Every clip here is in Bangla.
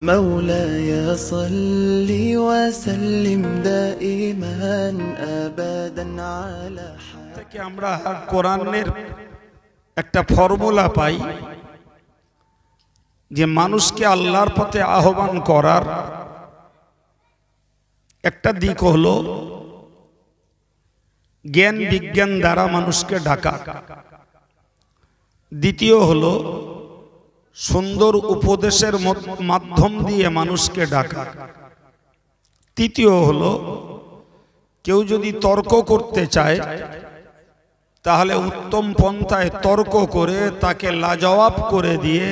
مولاي صل وسلم دائما أبدا على থেকে আমরা কোরআনের একটা ফর্মুলা পাই যে মানুষকে আল্লাহর পথে আহ্বান করার একটা দিক হলো জ্ঞান বিজ্ঞান দ্বারা মানুষকে ডাকা, দ্বিতীয় হলো সুন্দর উপদেশের মাধ্যম দিয়ে মানুষকে ডাকা, তৃতীয় হলো কেউ যদি তর্ক করতে চায় তাহলে উত্তম পন্থায় তর্ক করে তাকে লাজবাব করে দিয়ে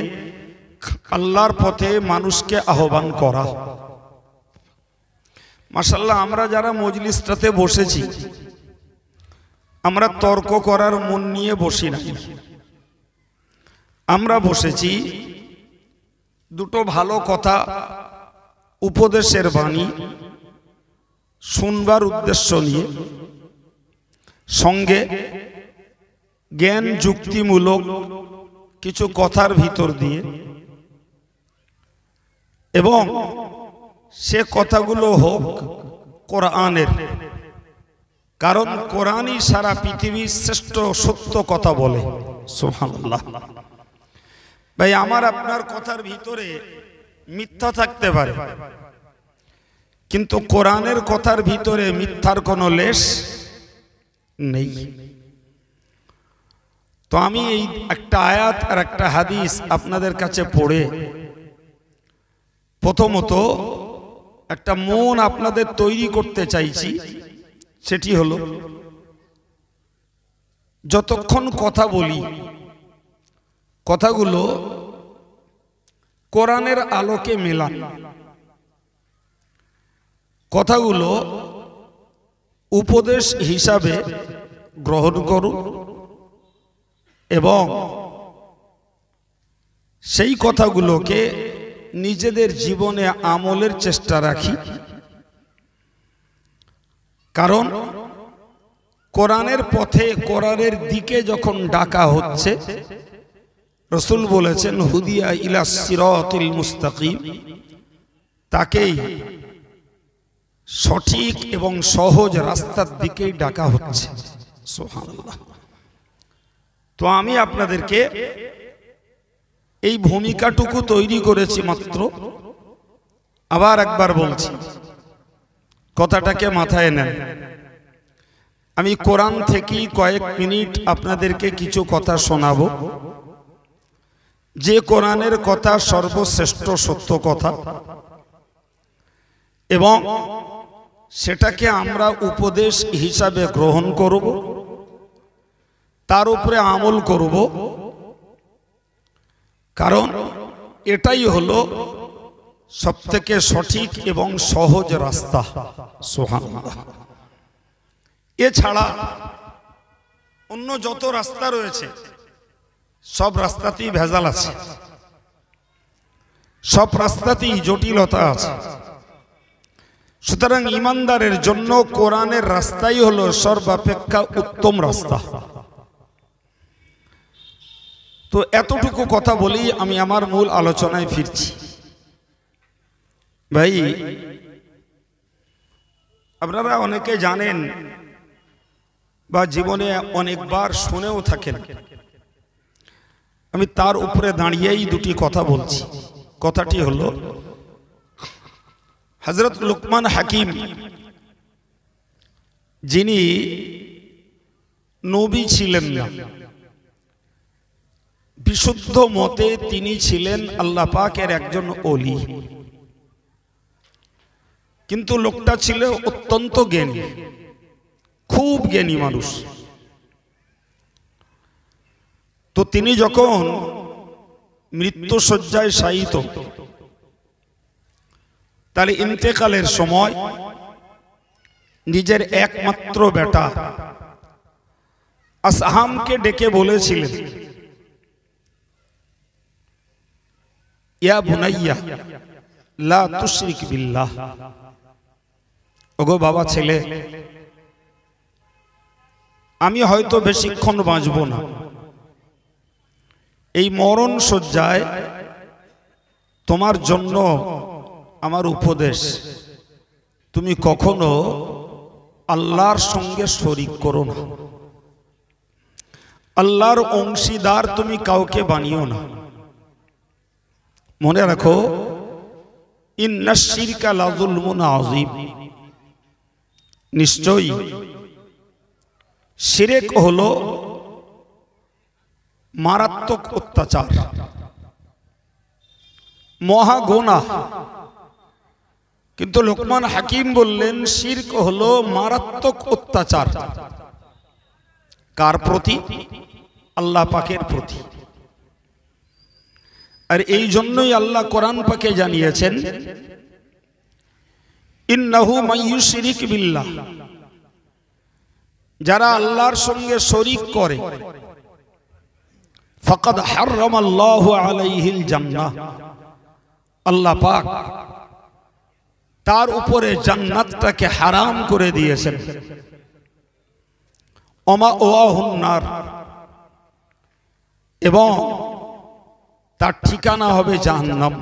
আল্লাহর পথে মানুষকে আহ্বান করা। মাশাআল্লাহ, আমরা যারা মজলিসটাতে বসেছি আমরা তর্ক করার মন নিয়ে বসি না, আমরা বসেছি দুটো ভালো কথা উপদেশের বাণী শুনবার উদ্দেশ্য নিয়ে, সঙ্গে জ্ঞান যুক্তিমূলক কিছু কথার ভিতর দিয়ে, এবং সে কথাগুলো হোক কোরআনের, কারণ কোরআনই সারা পৃথিবীর শ্রেষ্ঠ সত্য কথা বলে। সুবহানাল্লাহ। ভাই, আমার আপনার কথার ভিতরে মিথ্যা থাকতে পারে, কিন্তু কোরআনের কথার ভিতরে মিথ্যার কোনো লেশ নেই। তো আমি এই একটা আয়াত আর একটা হাদিস আপনাদের কাছে পড়ে প্রথমত একটা মন আপনাদের তৈরি করতে চাইছি। সেটি হলো, যতক্ষণ কথা বলি কথাগুলো কোরআনের আলোকে মেলান, কথাগুলো উপদেশ হিসাবে গ্রহণ করুন এবং সেই কথাগুলোকে নিজেদের জীবনে আমলের চেষ্টা রাখি। কারণ কোরআনের পথে কোরআনের দিকে যখন ডাকা হচ্ছে, রাসূল বলেছেন হুদিয়া ইলা সিরাতিল মুস্তাকিম, তাকেই সঠিক এবং সহজ রাস্তার দিকেই ডাকা হচ্ছে। সুবহানাল্লাহ। তো আমি আপনাদেরকে এই ভূমিকাটুকু তৈরি করেছি মাত্র। আবার একবার বলছি, কথাটাকে মাথায় নেন। আমি কোরআন থেকেই কয়েক মিনিট আপনাদেরকে কিছু কথা শোনাবো, যে কোরআনের কথা সর্বশ্রেষ্ঠ সত্য কথা, এবং সেটাকে আমরা উপদেশ হিসাবে গ্রহণ করব, তার উপরে আমল করব, কারণ এটাই হলো সবথেকে সঠিক এবং সহজ রাস্তা। সুবহানাল্লাহ। এছাড়া অন্য যত রাস্তা রয়েছে সব রাস্তাতেই ভেজাল আছে, সব রাস্তাতেই জটিলতা আছে। সুতরাং ইমানদারের জন্য কোরআনের রাস্তাই হলো সর্বাপেক্ষা উত্তম রাস্তা। তো এতটুকু কথা বলেই আমি আমার মূল আলোচনায় ফিরছি। ভাই, আপনারা অনেকে জানেন বা জীবনে অনেকবার শুনেও থাকেন, আমি তার উপরে দাঁড়িয়েই দুটি কথা বলছি। কথাটি হলো, হযরত লুকমান হাকিম, যিনি নবী ছিলেন না, বিশুদ্ধ মতে তিনি ছিলেন আল্লাহ পাকের একজন ওলি, কিন্তু লোকটা ছিল অত্যন্ত জ্ঞানী, খুব জ্ঞানী মানুষ। তো তিনি যখন মৃত্যুশয্যায় শায়িত, তার ইন্তেকালের সময় নিজের একমাত্র বেটা আসহামকে ডেকে বলেছিলেন, ইয়া বুনাইয়া লা তুশরিক বিল্লাহ, ওগো বাবা ছেলে, আমি হয়তো বেশিক্ষণ বাঁচব না, এই মরণ শয্যায় তোমার জন্য আমার উপদেশ, তুমি কখনো আল্লাহর সঙ্গে শরীক করো না, আল্লাহর অংশীদার তুমি কাউকে বানিও না। মনে রাখো, ইন্নাশ শিরকা লাযুলমুন আযীম, নিশ্চয়ই শিরক হলো মারাত্মক অত্যাচার, মহা গুনাহ। কিন্তু লোকমান হাকিম বললেন শিরক হলো মারাত্মক অত্যাচার। কার প্রতি? আল্লাহ পাকের প্রতি। আর এই জন্যই আল্লাহ কোরআন পাকে জানিয়েছেন, ইন্নাহু মাইয়ুশরিক বিল্লাহ, যারা আল্লাহর সঙ্গে শরীক করে, ফাকাদ হাররামাল্লাহু আলাইহিল জান্নাহ, আল্লাহ পাক তার উপরে জান্নাতটাকে হারাম করে দিয়েছেন। ওমাওয়াহুন নার, এবং তার ঠিকানা হবে জাহান্নাম।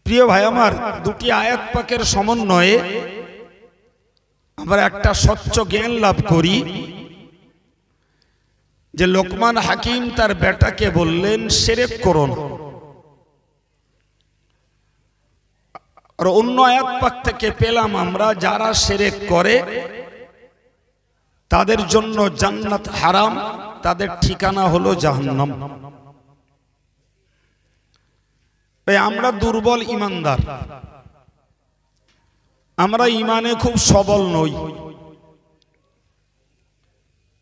প্রিয় ভাই আমার, দুটি আয়াত পাকের সমন্বয়ে আমরা একটা স্বচ্ছ জ্ঞান লাভ করি যে লোকমান হাকিম তার বেটাকে বললেন শিরক করো না। আর অন্য আয়াত পাক থেকে পেলাম আমরা, যারা শিরক করে তাদের জন্য জান্নাত হারাম, তাদের ঠিকানা হলো জাহান্নাম। আমরা দুর্বল ঈমানদার, আমরা ঈমানে খুব সবল নই।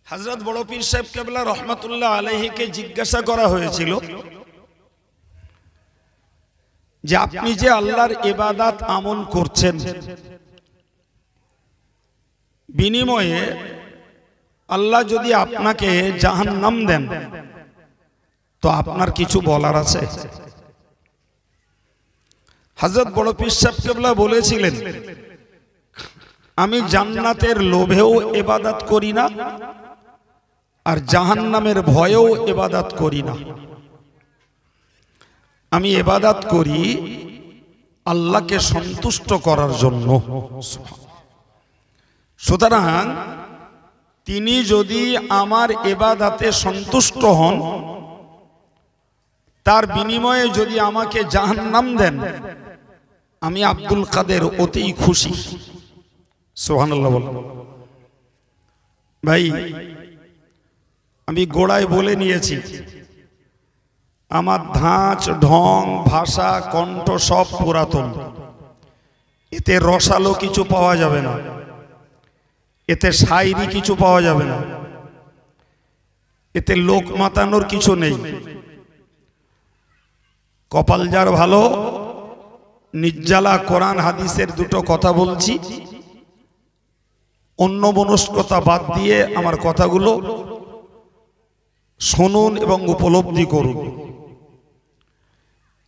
হযরত বড় পীর সাহেব কেবলা রহমাতুল্লাহ আলাইহিকে জিজ্ঞাসা করা হয়েছিল যে আপনি যে আল্লাহর ইবাদত আমল করছেন, বিনিময়ে আল্লাহ যদি আপনাকে জাহান্নাম দেন তো আপনার কিছু বলার আছে? হযরত বড় পীর সাহেব কেবলা বলেছিলেন, আমি জান্নাতের লোভেও ইবাদত করি না, আর জাহান্নামের ভয়েও ইবাদত করি না। আমি ইবাদত করি আল্লাহকে সন্তুষ্ট করার জন্য। সুতরাং তিনি যদি আমার ইবাদতে সন্তুষ্ট হন, তার বিনিময়ে যদি আমাকে জাহান্নাম দেন, আমি আব্দুল কাদের অতি খুশি। সুবহানাল্লাহ বলুন। ভাই, আমি গোড়ায় বলে নিয়েছি, আমার ধাঁচ, ঢং, ভাষা, কণ্ঠ সব পুরাতন। এতে রসালো কিছু পাওয়া যাবে না, এতে শায়রি কিছু পাওয়া যাবে না, এতে লোক মাতানোর কিছু নেই। কপাল যার ভালো, নিজ্জালা কোরআন হাদিসের দুটো কথা বলছি, অন্য মনস্কতা বাদ দিয়ে আমার কথাগুলো শুনুন এবং উপলব্ধি করুন।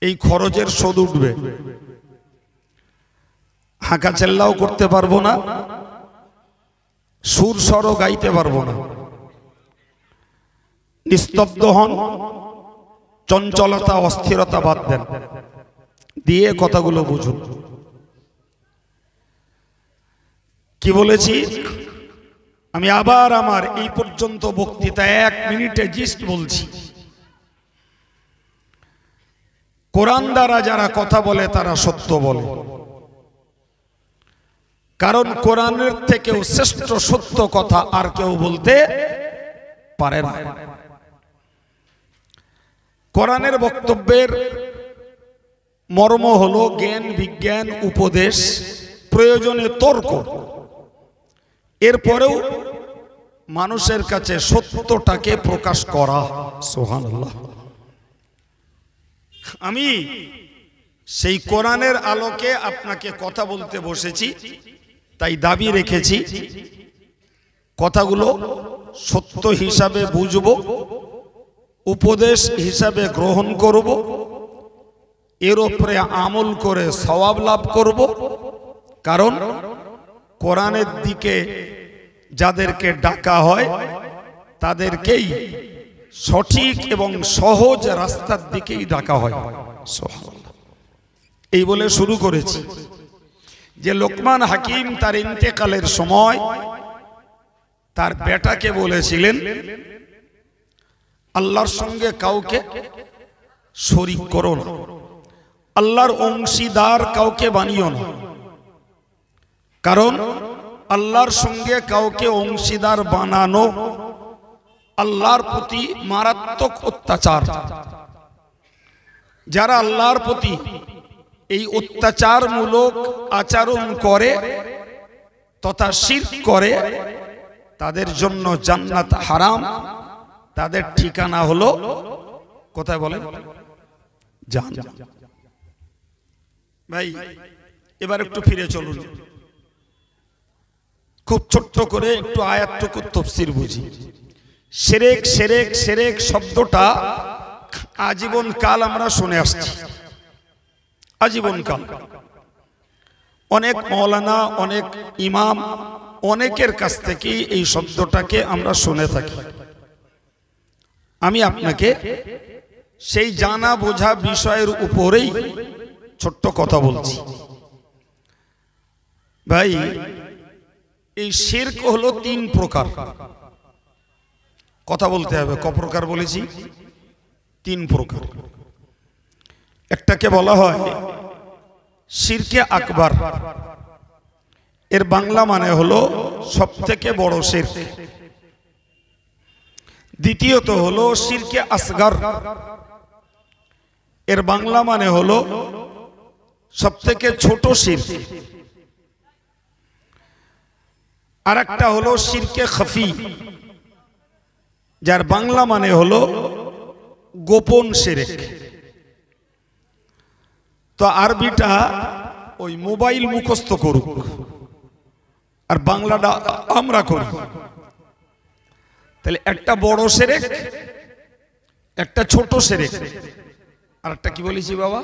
এই খরচের শোধ উঠবে। হাঁকা চেল্লাও করতে পারবো না, সুর স্বরও গাইতে পারবো না। নিস্তব্ধ হন, চঞ্চলতা অস্থিরতা বাদ দেন, দিয়ে কথাগুলো বুঝুন। কি বলেছি? আমি আবার আমার এই পর্যন্ত বক্তৃতা 1 মিনিটে জিস্ট বলছি। কোরআন দ্বারা যারা কথা বলে তারা সত্য বলে, কারণ কোরআনের থেকেও শ্রেষ্ঠ সত্য কথা আর কেউ বলতে পারে না। কোরআনের বক্তব্যের মর্ম হলো জ্ঞান, বিজ্ঞান, উপদেশ, প্রয়োজনে তর্ক। এরপরেও মানুষের কাছে সত্যটাকে প্রকাশ করা। সুবহানাল্লাহ। আমি সেই কোরআনের আলোকে আপনাকে কথা বলতে বসেছি, তাই দাবি রেখেছি কথাগুলো সত্য হিসাবে বুঝব, উপদেশ হিসাবে গ্রহণ করব, এর উপরে আমল করে সওয়াব লাভ করব। কারণ কোরআনের দিকে যাদেরকে ডাকা হয় তাদেরকেই সঠিক এবং সহজ রাস্তার দিকেই ডাকা হয়। সুবহানাল্লাহ। এই বলে শুরু করেছি যে লোকমান হাকিম তার ইন্তেকালের সময় তার বেটাকে বলেছিলেন আল্লাহর সঙ্গে কাউকে শরীক করো না, আল্লাহর অংশীদার কাউকে বানিও না, কারণ আল্লাহর সঙ্গে কাউকে অংশীদার বানানো আল্লাহর প্রতি মারাত্মক অত্যাচার। যারা আল্লাহর প্রতি এই অত্যাচারমূলক আচরণ করে তথা শিরক করে তাদের জন্য জান্নাত হারাম, তাদের ঠিকানা হলো কোথায় বলেন? জাহান্নাম। ভাই এবার একটু ফিরে চলুন, খুব ছোট্ট করে একটু আয়াতটুকু তাফসীর বুঝি। শিরক শিরক শিরক শব্দটা আজীবন কাল আমরা শুনে আসছি, আজীবন কাল। অনেক মাওলানা, অনেক ইমাম, অনেকের কাছ থেকে এই শব্দটাকে আমরা শুনে থাকি। আমি আপনাকে সেই জানা বোঝা বিষয়ের উপরেই ছোট্ট কথা বলছি। ভাই এই শিরক হলো 3 প্রকার। কথা বলতে হবে, ক প্রকার বলেছি? 3 প্রকার। একটাকে বলা হয় শিরকে আকবার, এর বাংলা মানে হলো সবথেকে বড় শিরক। দ্বিতীয়ত হলো শিরকে আসগর, এর বাংলা মানে হলো সবথেকে ছোট শিরক। আর একটা হলো শিরকে খফি, যার বাংলা মানে হলো গোপন শিরক। তো আরবিটা ওই মোবাইল মুখস্থ করুক, আর বাংলাটা আমরা করি। তাহলে একটা বড় শিরক, একটা ছোট শিরক, আর একটা কি বলেছি বাবা?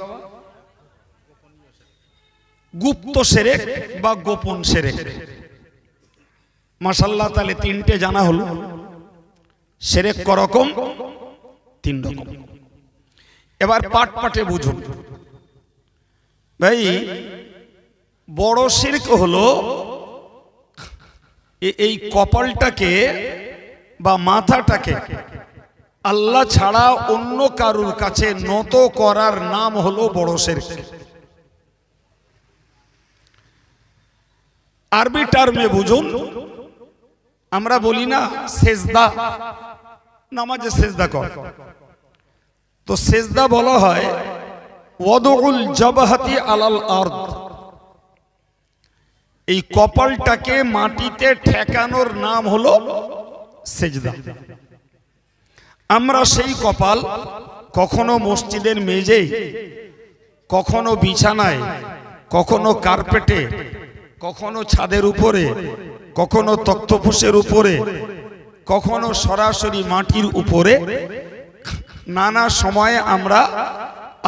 গুপ্ত শিরক বা গোপন শিরক। মাশাআল্লাহ, তাহলে 3টে জানা হলো। শিরক করকম? 3 রকম। এবার পাট পাটে বুঝুন। ভাই বড় শিরক হলো এই কপালটাকে বা মাথাটাকে আল্লাহ ছাড়া অন্য কারুর কাছে নত করার নাম হলো বড় শিরক। আরবি টার্মে বুঝুন, আমরা বলি না সেজদা, নামাজে সেজদা কর, তো সেজদা বলা হয় ওয়াদউল জাবহাতি আলাল আরদ, এই কপালটাকে মাটিতে ঠেকানোর নাম হলো সেজদা। আমরা সেই কপাল কখনো মসজিদের মেঝে, কখনো বিছানায়, কখনো কার্পেটে, কখনো ছাদের উপরে, কখনো তক্তপোষের উপরে, কখনো সরাসরি মাটির উপরে, নানা সময়ে আমরা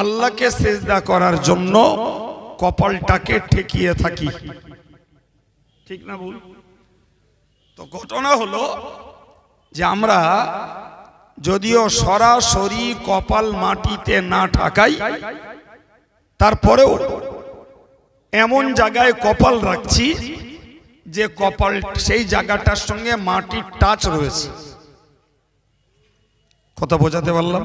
আল্লাহকে সেজদা করার জন্য কপালটাকে ঠেকিয়ে থাকি। ঠিক না ভুল? তো ঘটনা হলো যে আমরা যদিও সরাসরি কপাল মাটিতে না ঠাকাই, তারপরেও এমন জায়গায় কপাল রাখছি যে কপাল সেই জায়গাটার সঙ্গে মাটির টাচ রয়েছে। কথা বোঝাতে পারলাম?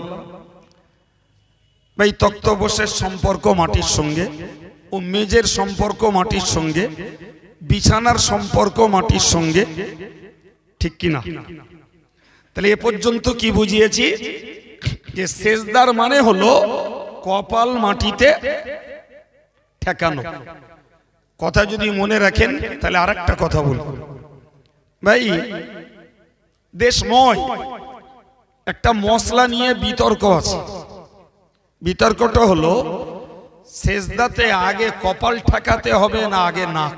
ভাই তক্তপোষের সম্পর্ক মাটির সঙ্গে, ও মেজের সম্পর্ক মাটির সঙ্গে, বিছানার সম্পর্ক মাটির সঙ্গে, ঠিক কিনা? তাহলে এ পর্যন্ত কি বুঝিয়েছি? যে সেজদার মানে হলো কপাল মাটিতে ঠেকানো। কথা যদি মনে রাখেন তাহলে আরেকটা কথা বলবো। ভাই দেশময় একটা মশলা নিয়ে বিতর্ক আছে। বিতর্কটা হলো সেজদাতে আগে কপাল ঠেকাতে হবে না আগে নাক।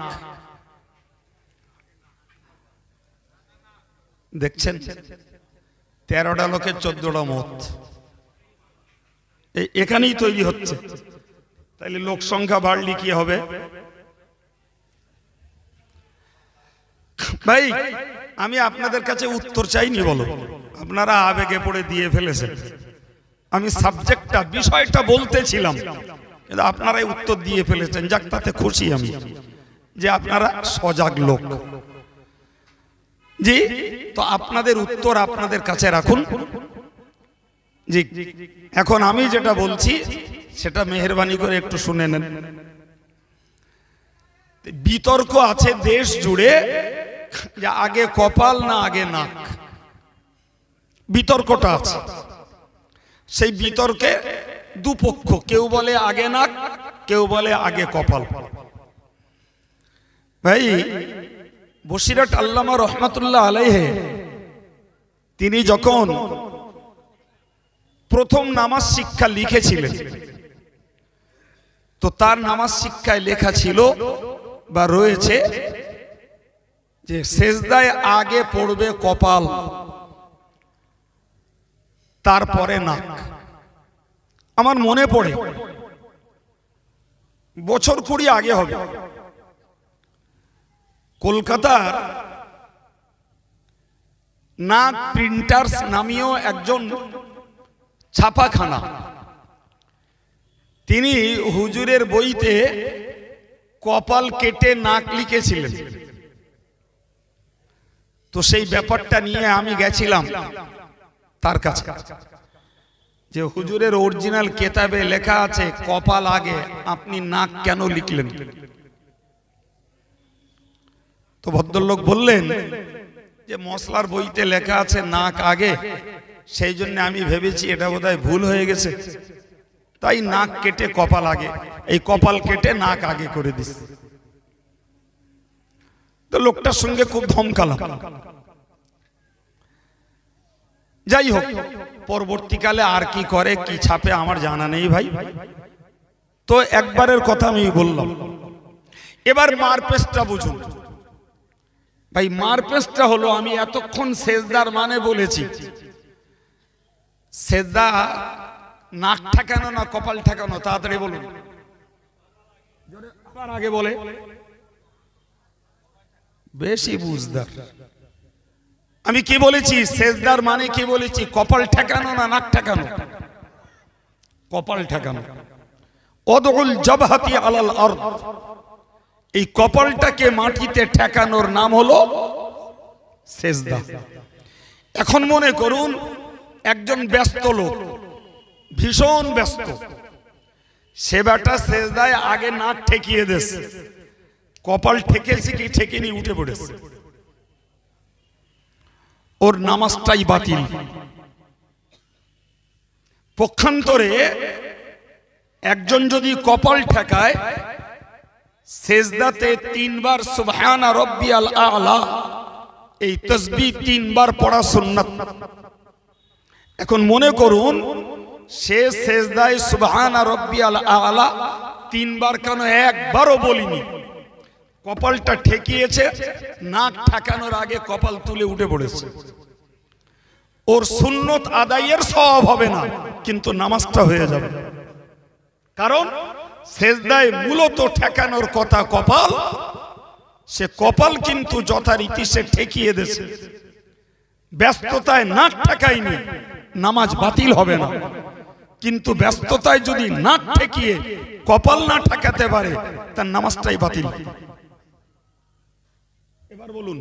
দেখছেন 13টা লোকের 14টা মত এখানেই তৈরি হচ্ছে। তাইলে লোক সংখ্যা বাড়লে কি হবে? ভাই আমি আপনাদের কাছে উত্তর চাইনি, বলো, আপনারা আবেগে পড়ে দিয়ে ফেলেছেন। আমি সাবজেক্টটা, বিষয়টা বলতেছিলাম কিন্তু আপনারাই উত্তর দিয়ে ফেলেছেন, যাক তাতে খুশি আমি যে আপনারা সজাগ লোক। জি, তো আপনাদের উত্তর আপনাদের কাছে রাখুন। জি, এখন আমি যেটা বলছি সেটা মেহেরবানি করে একটু শুনে নেন। বিতর্ক আছে দেশ জুড়ে যে আগে কপাল না আগে নাক, বিতর্কটা আছে। সেই বিতর্কে দুপক্ষ, কেউ বলে আগে নাক, কেউ বলে আগে কপাল। ভাই, বসিরহাট আল্লামা রহমাতুল্লাহ আলাইহি তিনি যখন প্রথম নামাজ শিক্ষা লিখেছিলেন, তো তার নামাজ শিক্ষায় লেখা ছিল বা রয়েছে যে সেজদায় আগে পড়বে কপাল, তারপরে নাক। আমার মনে পড়ে বছর 20 আগে হবে, কলকাতার নাক প্রিন্টার্স নামীয় একজন ছাপাখানা, তিনি হুজুরের বইতে কপাল কেটে নাক লিখেছিলেন। তো সেই ব্যাপারটা নিয়ে আমি গেছিলাম তার কাছে, যে হুজুরের অরিজিনাল কেতাবে লেখা আছে কপাল আগে, আপনি নাক কেন লিখলেন? তো ভদ্রলোক বললেন যে মশলার বইতে লেখা আছে নাক আগে, সেই জন্য আমি ভেবেছি এটা বোধহয় ভুল হয়ে গেছে, তাই নাক কেটে কপাল আগে, এই কপাল কেটে নাক আগে করে দিস। তো লোকটার সঙ্গে খুব ধমকালাম। যাই হোক, পরবর্তীকালে আর কি করে কি ছাপে আমার জানা নেই ভাই। তো একবারের কথা আমি বললাম। এবার মারপেচটা বুঝুন ভাই। মারপেচটা হলো, আমি এতক্ষণ সেজদার মানে বলেছি, সেজদা নাক ঠেকানো না কপাল ঠেকানো? তাড়াতাড়ি বলুন। আবার আগে বলে, বেশি বুঝদার। আমি কি বলেছি? সেজদার মানে কি বলেছি? কপাল ঠেকানো না নাক ঠেকানো? কপাল ঠেকানো। ওয়াদউল জাবহাতি আলাল আরদ, এই কপালটাকে মাটিতে ঠেকানোর নাম হলো সেজদা। এখন মনে করুন একজন ব্যস্ত লোক, ভীষণ ব্যস্ত, সে বেটা সেজদায় আগে নাক ঠেকিয়ে দিয়েছে, কপাল ঠেকেছে কি ঠেকেনি উঠে পড়েছে, ওর নামাজটাই বাতিল। পক্ষান্তরে একজন যদি কপাল ঠেকায়, সেজদাতে 3 বার সুবহানা রাব্বিয়াল আ'লা, এই তাসবিহ 3 বার পড়া সুন্নাত। এখন মনে করুন সে সেজদায় সুবহানা রাব্বিয়াল আ'লা 3 বার কেন, একবারও বলিনি, কপালটা ঠেকিয়েছে, নাক ঠেকানোর আগে কপাল তুলে উঠে পড়েছে। ওর সুন্নত আদায়ের সওয়াব হবে না, কিন্তু নামাজটা হয়ে যাবে। কারণ সেজদায় মূলত ঠেকানোর কথা কপাল, সে কপাল কিন্তু যথারীতি সে ঠেকিয়ে দিয়েছে, ব্যস্ততায় নাক ঠেকায়নি, নামাজ বাতিল হবে না। কিন্তু ব্যস্ততায় যদি নাক ঠেকিয়ে কপাল না ঠেকাতে পারে, তার নামাজটাই বাতিল। এবার বলুন,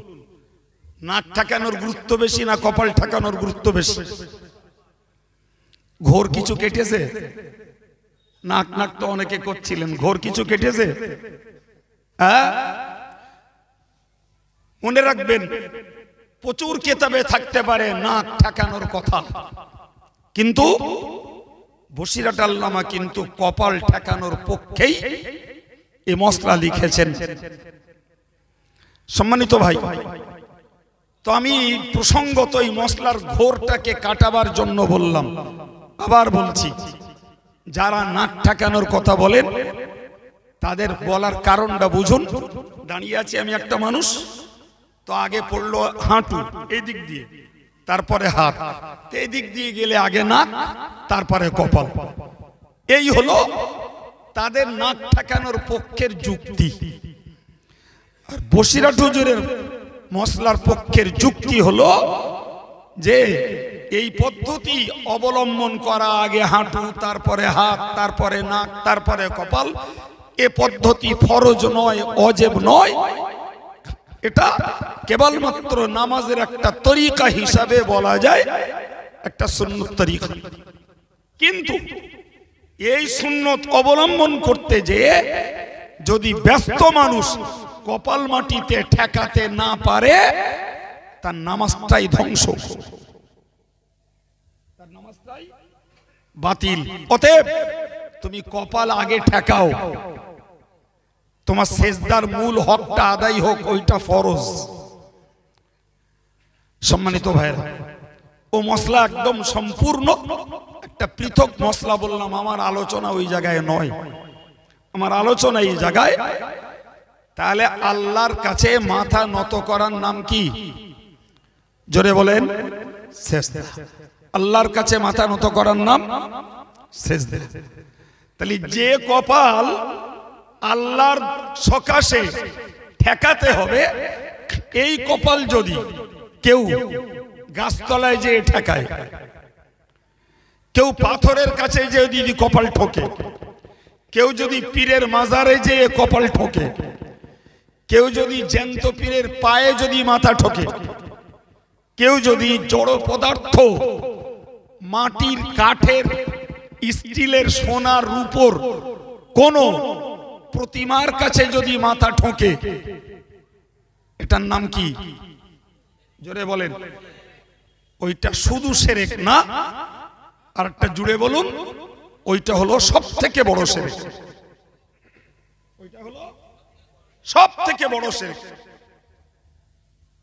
নাক ঠেকানোর গুরুত্ব বেশি না কপাল ঠেকানোর গুরুত্ব বেশি? ঘোর কিছু কেটেছে? নাক নাক তো অনেকে করছিলেন, ঘোর কিছু কেটেছে? হ্যাঁ, মনে রাখবেন, প্রচুর কেতাবে থাকতে পারে নাক ঠেকানোর কথা, কিন্তু বসিরহাট আল্লামা কিন্তু কপাল ঠেকানোর পক্ষেই এই মসলা লিখেছেন। সম্মানিত ভাই, তো আমি প্রসঙ্গত এই মসলার ঘোরটাকে কাটাবার জন্য বললাম। আবার বলছি, যারা নাক ঠেকানোর কথা বলেন তাদের বলার কারণটা বুঝুন। দাঁড়িয়ে আছি আমি একটা মানুষ, তো আগে পড়লো হাঁটু এই দিক দিয়ে, তারপরে হাত, এই দিক দিয়ে গেলে আগে নাক, তারপরে কপাল। এই হলো তাদের নাক ঠেকানোর পক্ষের যুক্তি। আর বসিরহাট হুজুরের মসলার পক্ষের যুক্তি হলো যে এই পদ্ধতি অবলম্বন করা, আগে হাঁটু, তারপরে হাত, তারপরে নাক, তারপরে কপাল, এ পদ্ধতি ফরজ নয়, ওয়াজিব নয়। এটা কেবলমাত্র নামাজের একটা তরিকা হিসাবে বলা যায়, একটা সুন্নত তরিকা। কিন্তু এই সুন্নত অবলম্বন করতে যেয়ে যদি ব্যস্ত মানুষ কপাল মাটিতে ঠেকাতে না পারে, তার নামাজটাই ধ্বংস, তার নামাজটাই বাতিল। অতএব তুমি কপাল আগে ঠেকাও, তোমার সেজদার মূল হকটা আদায় হোক, ওইটা ফরজ। সম্মানিত ভাইরা, ও মশলা একদম সম্পূর্ণ একটা পৃথক মশলা বললাম। আমার আলোচনা ওই জায়গায় নয়, আমার আলোচনা এই জায়গায়। তাহলে আল্লাহর কাছে মাথা নত করার নাম কি? জোরে বলেন, সেজদা। আল্লাহর কাছে মাথা নত করার নাম সেজদা। তাহলে যে কপাল আল্লাহর সকাশে ঠেকাতে হবে, এই কপাল যদি কেউ গাছতলায় যে ঠেকায়, কেউ পাথরের কাছে যে যদি কপাল ঠোকে, কেউ যদি পীরের মাজারে যে কপাল ঠোকে, কেউ যদি জ্যান্ত পীরের পায়ে যদি মাথা ঠোকে, কেউ যদি জড় পদার্থ মাটির, কাঠের, স্টিলের, সোনার, রূপোর কোন প্রতিমার কাছে যদি মাথা ঠোকে, এটার নাম কি? জোরে বলেন। ওইটা শুধু শিরক না, আর একটা জুড়ে বলুন, ওইটা হলো সব থেকে বড় শিরক। ওইটা হলো সব থেকে বড় শিরক।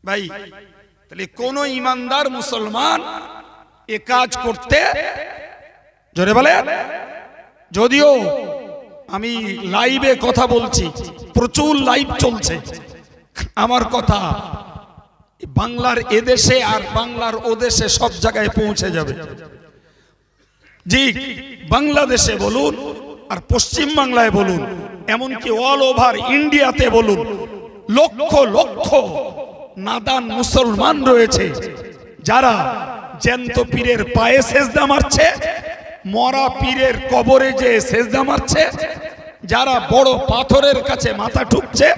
ভাই, তাহলে কোন ইমানদার মুসলমান এ কাজ করতে, জোরে বলেন, যদিও আমি লাইভে কথা বলছি, প্রচুর লাইভ চলছে, আমার কথা বাংলার এদেশে আর বাংলার ওদেশে সব জায়গায় পৌঁছে যাবে। জি, বাংলাদেশে বলুন আর পশ্চিম বাংলায় বলুন, এমনকি অল ওভার ইন্ডিয়াতে বলুন, লক্ষ লক্ষ নাদান মুসলমান রয়েছে যারা জ্যান্ত পীরের পায়ে সেজদা মারছে, মরা পীরের কবরে যে সেজদা মারছে, যারা বড় পাথরের কাছে মাথা ঠুকছে,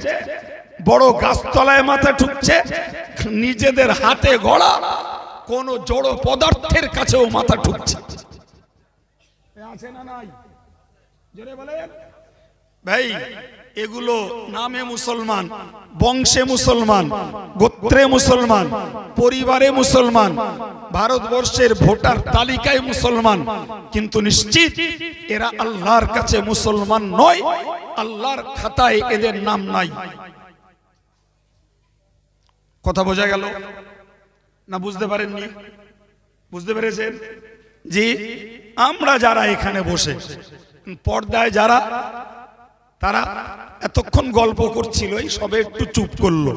বড় গাছতলায় মাথা ঠুকছে, নিজেদের হাতে গড়া কোন জড় পদার্থের কাছেও মাথা ঠুকছে। আছে না নাই? জোরে বলেন। ভাই, এগুলো নামে মুসলমান, বংশে মুসলমান, গোত্রে মুসলমান, পরিবারে মুসলমান, ভারতবর্ষের ভোটার তালিকায় মুসলমান, কিন্তু নিশ্চিত এরা আল্লাহর কাছে মুসলমান নয়, আল্লাহর খাতায় এদের নাম নাই। কথা বোঝা গেল না? বুঝতে পারেননি? বুঝতে পেরেছেন? জি, আমরা যারা এখানে বসে পর্দায় যারা, তারা এতক্ষণ গল্প করছিল, এই সবে একটু চুপ করলো,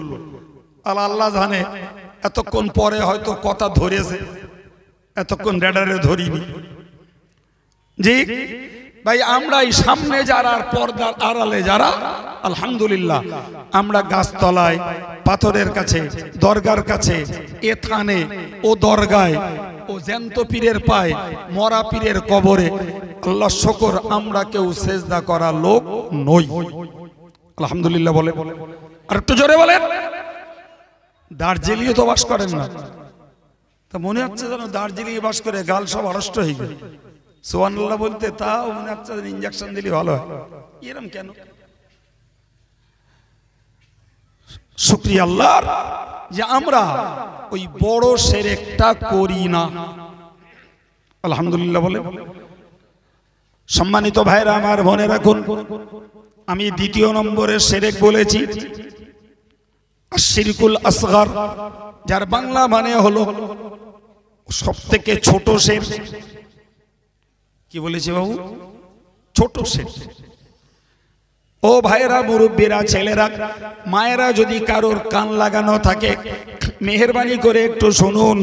আর আল্লাহ জানে এতক্ষণ পরে হয়তো কথা ধরেছে, এতক্ষণ রেডারে ধরিনি। জি ভাই, আমরা এই সামনে যারা আর পর্দার আড়ালে যারা, আলহামদুলিল্লাহ, আমরা গাছতলায়, পাথরের কাছে, দরগার কাছে, এ থানে, ও দরগায়, ও জ্যান্ত পীরের পায়, মরা পীরের কবরে, আল্লাহ শুকর, আমরা কেউ সেজদা করা লোক নই। আলহামদুলিল্লাহ বলে। আর একটু জোরে বলেন। দার্জিলিংয়ে তো বাস করেন না, তা মনে হচ্ছে যেন দার্জিলিংয়ে বাস করে গাল সব আড়ষ্ট হয়ে গেল। সুবহানাল্লাহ বলতে তাও মনে হচ্ছে ইঞ্জেকশন দিলে ভালো হয়। এরকম কেন? শুকরিয়া আল্লাহর যে আমরা ওই বড় শিরকটা করি না। আলহামদুলিল্লাহ বলে। সম্মানিত ভাইরা আমার, মনে রাখুন, আমি দ্বিতীয় নম্বরের শিরক বলেছি আশরিকুল আসগর, যার বাংলা মানে হলো সবথেকে ছোট শিরক। কি বলেছি বাবু? ছোট শিরক। ও ভাইরা, মুরব্বীরা, ছেলেরা, মায়েরা, যদি কারোর কান লাগানো থাকে মেহেরবানি করে একটু শুনুন।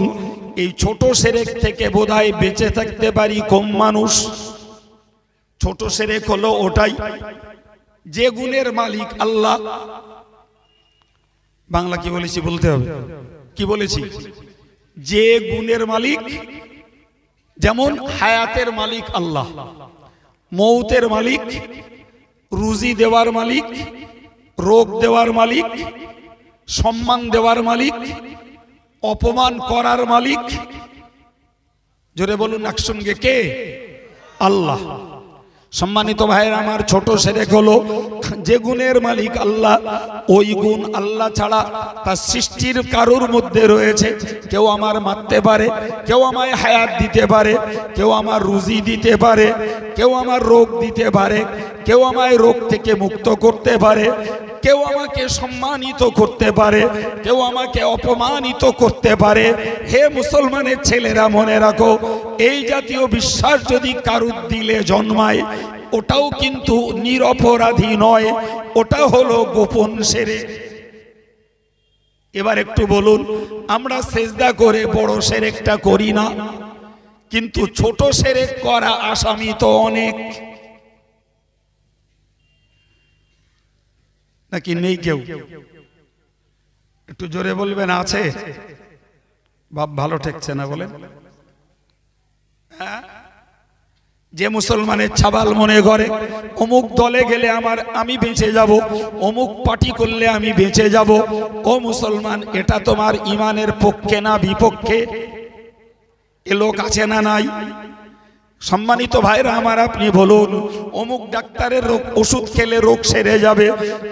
এই ছোট শিরক থেকে বোধহয় বেঁচে থাকতে পারি কম মানুষ। ছোট শিরক হলো ওটাই যে গুণের মালিক আল্লাহ। বাংলা কি বলেছি বলতে হবে। কি বলেছি? যে গুণের মালিক যেমন হায়াতের মালিক আল্লাহ, মৌতের মালিক, রুজি দেওয়ার মালিক, রোগ দেওয়ার মালিক, সম্মান দেওয়ার মালিক, অপমান করার মালিক। জোরে বলুন একসঙ্গে, কে? আল্লাহ। সম্মানিত ভাইয়ের আমার, ছোট সেরেক হলো যে গুণের মালিক আল্লাহ, ওই গুণ আল্লাহ ছাড়া তার সৃষ্টির কারোর মধ্যে রয়েছে। কেউ আমার মারতে পারে, কেউ আমায় হায়াত দিতে পারে, কেউ আমার রুজি দিতে পারে, কেউ আমার রোগ দিতে পারে, কেউ আমায় রোগ থেকে মুক্ত করতে পারে, কেউ আমাকে সম্মানিত করতে পারে, কেউ আমাকে অপমানিত করতে পারে। হে মুসলমানের ছেলেরা, মনে রাখো, এই জাতীয় বিশ্বাস যদি কারুর দিলে জন্মায়, ওটাও কিন্তু নিরপরাধী নয়, ওটা হলো গোপন শিরক। এবার একটু বলুন, আমরা সেজদা করে বড় শিরকটা করি না, কিন্তু ছোট শিরক করা আসামি তো অনেক, নাকি নেই? কেউ একটু জোরে বলবেন, আছে? বাপ ভালো ঠেকছে না, বলেন। হ্যাঁ, যে মুসলমানের ছাবাল মনে করে অমুক দলে গেলে আমি বেঁচে যাব, অমুক পার্টি করলে আমি বেঁচে যাব, ও মুসলমান, এটা তোমার ইমানের পক্ষে না বিপক্ষে? এ লোক আছে না নাই? সম্মানিত ভাইরা আমার, আপনি বলুন, অমুক ডাক্তারের ওষুধ খেলে রোগ সেরে যাবে,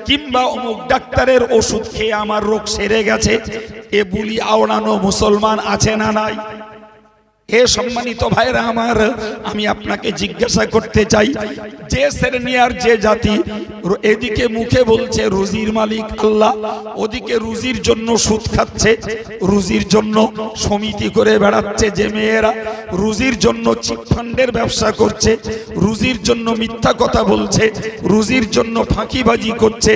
কিংবা অমুক ডাক্তারের ওষুধ খেয়ে আমার রোগ সেরে গেছে, এ বুলি আওড়ানো মুসলমান আছে না নাই? হে সম্মানিত ভাইরা আমার, আমি আপনাকে জিজ্ঞাসা করতে চাই, যে শ্রেণী আর যে জাতি এদিকে মুখে বলছে রুজির মালিক আল্লাহ, ওদিকে রুজির জন্য সুদ খাচ্ছে, রুজির জন্য সমিতি করে বেড়াচ্ছে, যে মেয়েরা রুজির জন্য চিটফান্ডের ব্যবসা করছে, রুজির জন্য মিথ্যা কথা বলছে, রুজির জন্য ফাঁকিবাজি করছে,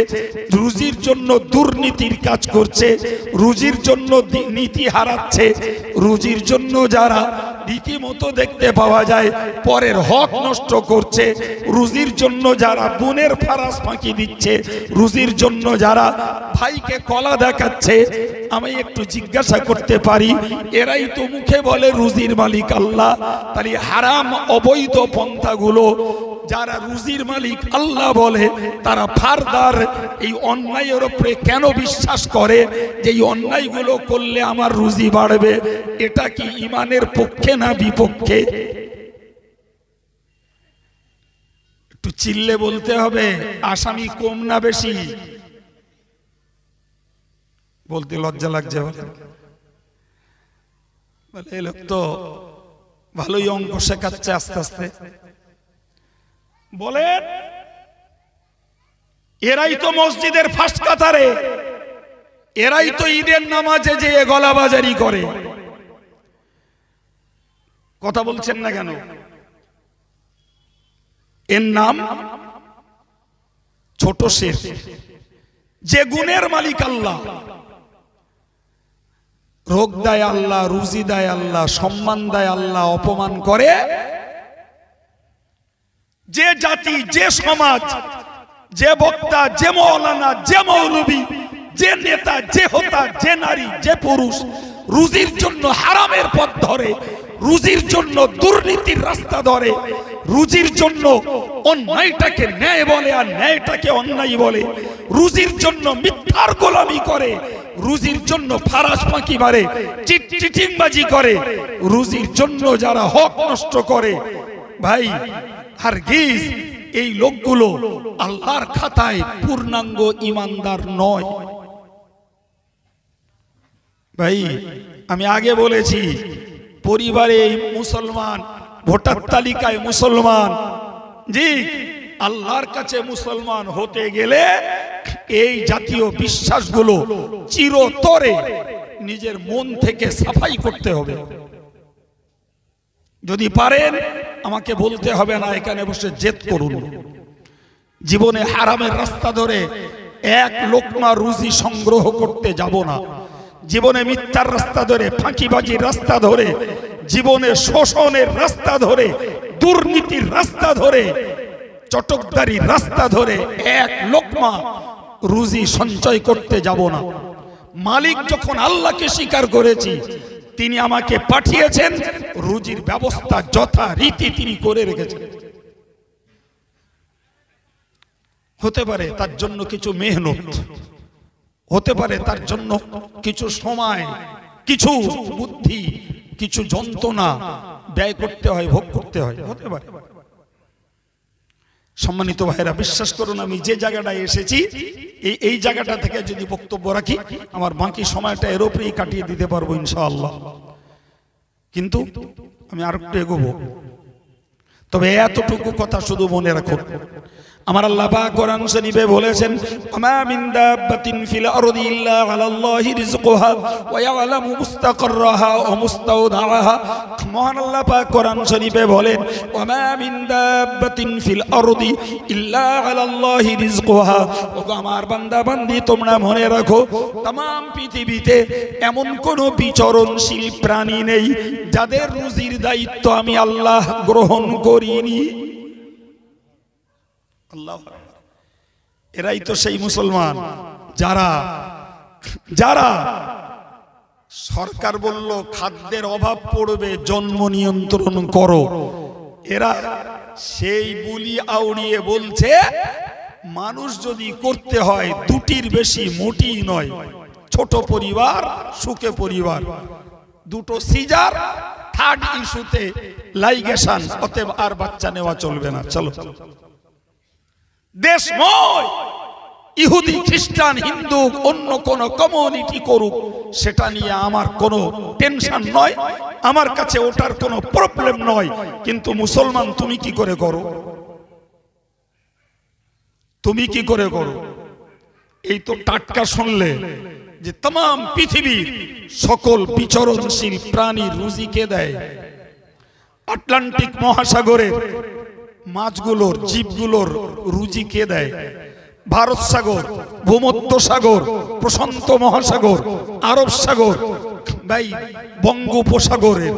রুজির জন্য দুর্নীতির কাজ করছে, রুজির জন্য নীতি হারাচ্ছে, রুজির জন্য যারা রীতিমতো দেখতে পাওয়া যায় পরের হক নষ্ট করছে, রুজির জন্য যারা বোনের ফারাস ফাঁকি দিচ্ছে, রুজির জন্য যারা ভাইকে কলা দেখাচ্ছে, আমি একটু জিজ্ঞাসা করতে পারি, এরাই তো মুখে বলে রুজির মালিক আল্লাহ, তাহলে হারাম অবৈধ পন্থাগুলো যারা রুজির মালিক আল্লাহ বলে, তারা ফারদার এই অন্যায়ের উপরে কেন বিশ্বাস করে যে এই অন্যায়গুলো করলে আমার রুজি বাড়বে? এটা কি ইমানের পক্ষে না বিপক্ষে? একটু চিল্লে বলতে হবে, আসামি কম না বেশি? বলতে লজ্জা লাগছে, বলে এই লোক তো ভালোই অঙ্ক শেখাচ্ছে আস্তে আস্তে। বলেন, এরাই তো মসজিদের ফার্স্ট কাতারে, এরাই তো ঈদের নামাজে যে গলাবাজারি করে। কথা বলছেন না কেন? এর নাম ছোট শিরক। যে গুণের মালিক আল্লাহ, রোগ দেয় আল্লাহ, রুজি দেয় আল্লাহ, সম্মান দেয় আল্লাহ, অপমান করে যে জাতি, যে সমাজ, যে বক্তা, যে মৌলানা, যে মৌলবী, যে নেতা, যে হোতা, যে নারী, যে পুরুষ রুজির জন্য হারামের পথ ধরে, রুজির জন্য দুর্নীতির রাস্তা ধরে, রুজির জন্য অন্যায়টাকে ন্যায় বলে আর ন্যায়টাকে অন্যায় বলে, রুজির জন্য মিথ্যার গোলামি করে, রুজির জন্য ফারাস ফাঁকি মারে, চিটিংবাজি করে, রুজির জন্য যারা হক নষ্ট করে, ভাই হারগিজ এই লোকগুলো আল্লাহর খাতায় পূর্ণাঙ্গ ইমানদার নয়। ভাই আমি আগে বলেছি, পরিবারে মুসলমান, ভোটার তালিকায় মুসলমান, জি আল্লাহর কাছে মুসলমান হতে গেলে এই জাতীয় বিশ্বাসগুলো চিরতরে নিজের মন থেকে সাফাই করতে হবে। যদি পারেন আমাকে বলতে হবে না, এখানে বসে জেদ করুন। জীবনে হারামের রাস্তা ধরে এক লোকমা রুজি সংগ্রহ করতে যাব না, জীবনে মিথ্যার রাস্তা ধরে, ফাঁকিবাজির রাস্তা ধরে, জীবনে শোষণের রাস্তা ধরে, দুর্নীতির রাস্তা ধরে, চটকদারির রাস্তা ধরে এক লোকমা রুজি সঞ্চয় করতে যাব না। মালিক যখন আল্লাহকে স্বীকার করেছি, তিনি আমাকে পাঠিয়েছেন, রুজির ব্যবস্থা যথারীতি তিনি করে রেখেছেন। হতে পারে তার জন্য কিছু মেহনত, হতে পারে তার জন্য কিছু সময়, কিছু বুদ্ধি, কিছু যন্ত্রণা ব্যয় করতে হয়, ভোগ করতে হয়, হতে পারে। সম্মানিত ভাইরা, বিশ্বাস করুন, আমি যে জায়গাটায় এসেছি এই জায়গাটা থেকে যদি বক্তব্য রাখি আমার বাকি সময়টা এর উপরেই কাটিয়ে দিতে পারবো ইনশাআল্লাহ। কিন্তু আমি আর একটু এগোবো। তবে এতটুকু কথা শুধু মনে রাখুন, আমার আল্লাহ পাক কোরআন শরীফে বলেছেন, আমা মিন দাব্বাতিন ফিল আরদি ইল্লা আলাল্লাহি রিজকুহা ওয়া ইয়ালামু মুস্তাকাররাহা ওয়া মুস্তাওদাআহা। মহান আল্লাহ পাক কোরআন শরীফে বলেন, আমা মিন দাব্বাতিন ফিল আরদি ইল্লা আলাল্লাহি রিজকুহা। ওগো আমার বান্দা বান্দি, তোমরা মনে রাখো, तमाम পৃথিবীতে এমন কোনো বিচরণশীল প্রাণী নেই যাদের রুজির দায়িত্ব আমি আল্লাহ গ্রহণ করিনি। আল্লাহ, এরাই তো সেই মুসলমান যারা যারা সরকার বলল খাদ্যের অভাব পড়বে, জন্ম নিয়ন্ত্রণ করো, এরা সেই বুলি আউড়িয়ে বলছে মানুষ যদি করতে হয় দুটির বেশি মোটেই নয়, ছোট পরিবার সুখে পরিবার, দুটো সিজার, থার্ড ইস্যুতে লাইগেশন, অতএব আর বাচ্চা নেওয়া চলবে না। চলো, দেশময় ইহুদি খ্রিস্টান হিন্দু অন্য কোন কমিউনিটি করুক, সেটা নিয়ে আমার কোনো টেনশন নয়, আমার কাছে ওটার কোনো প্রবলেম নয়। কিন্তু মুসলমান তুমি কি করে করো? তুমি কি করে করো? এই তো টাটকা শুনলে যে तमाम পৃথিবীর সকল বিচরণশীল প্রাণীর রুজি কে দেয়? আটলান্টিক মহাসাগরের মাছগুলোর, জীবগুলোর রুজি কে দেয়? ভারত সাগর, ভূমধ্য সাগর, প্রশান্ত মহাসাগর, আরব সাগর, ভাই বঙ্গোপসাগরের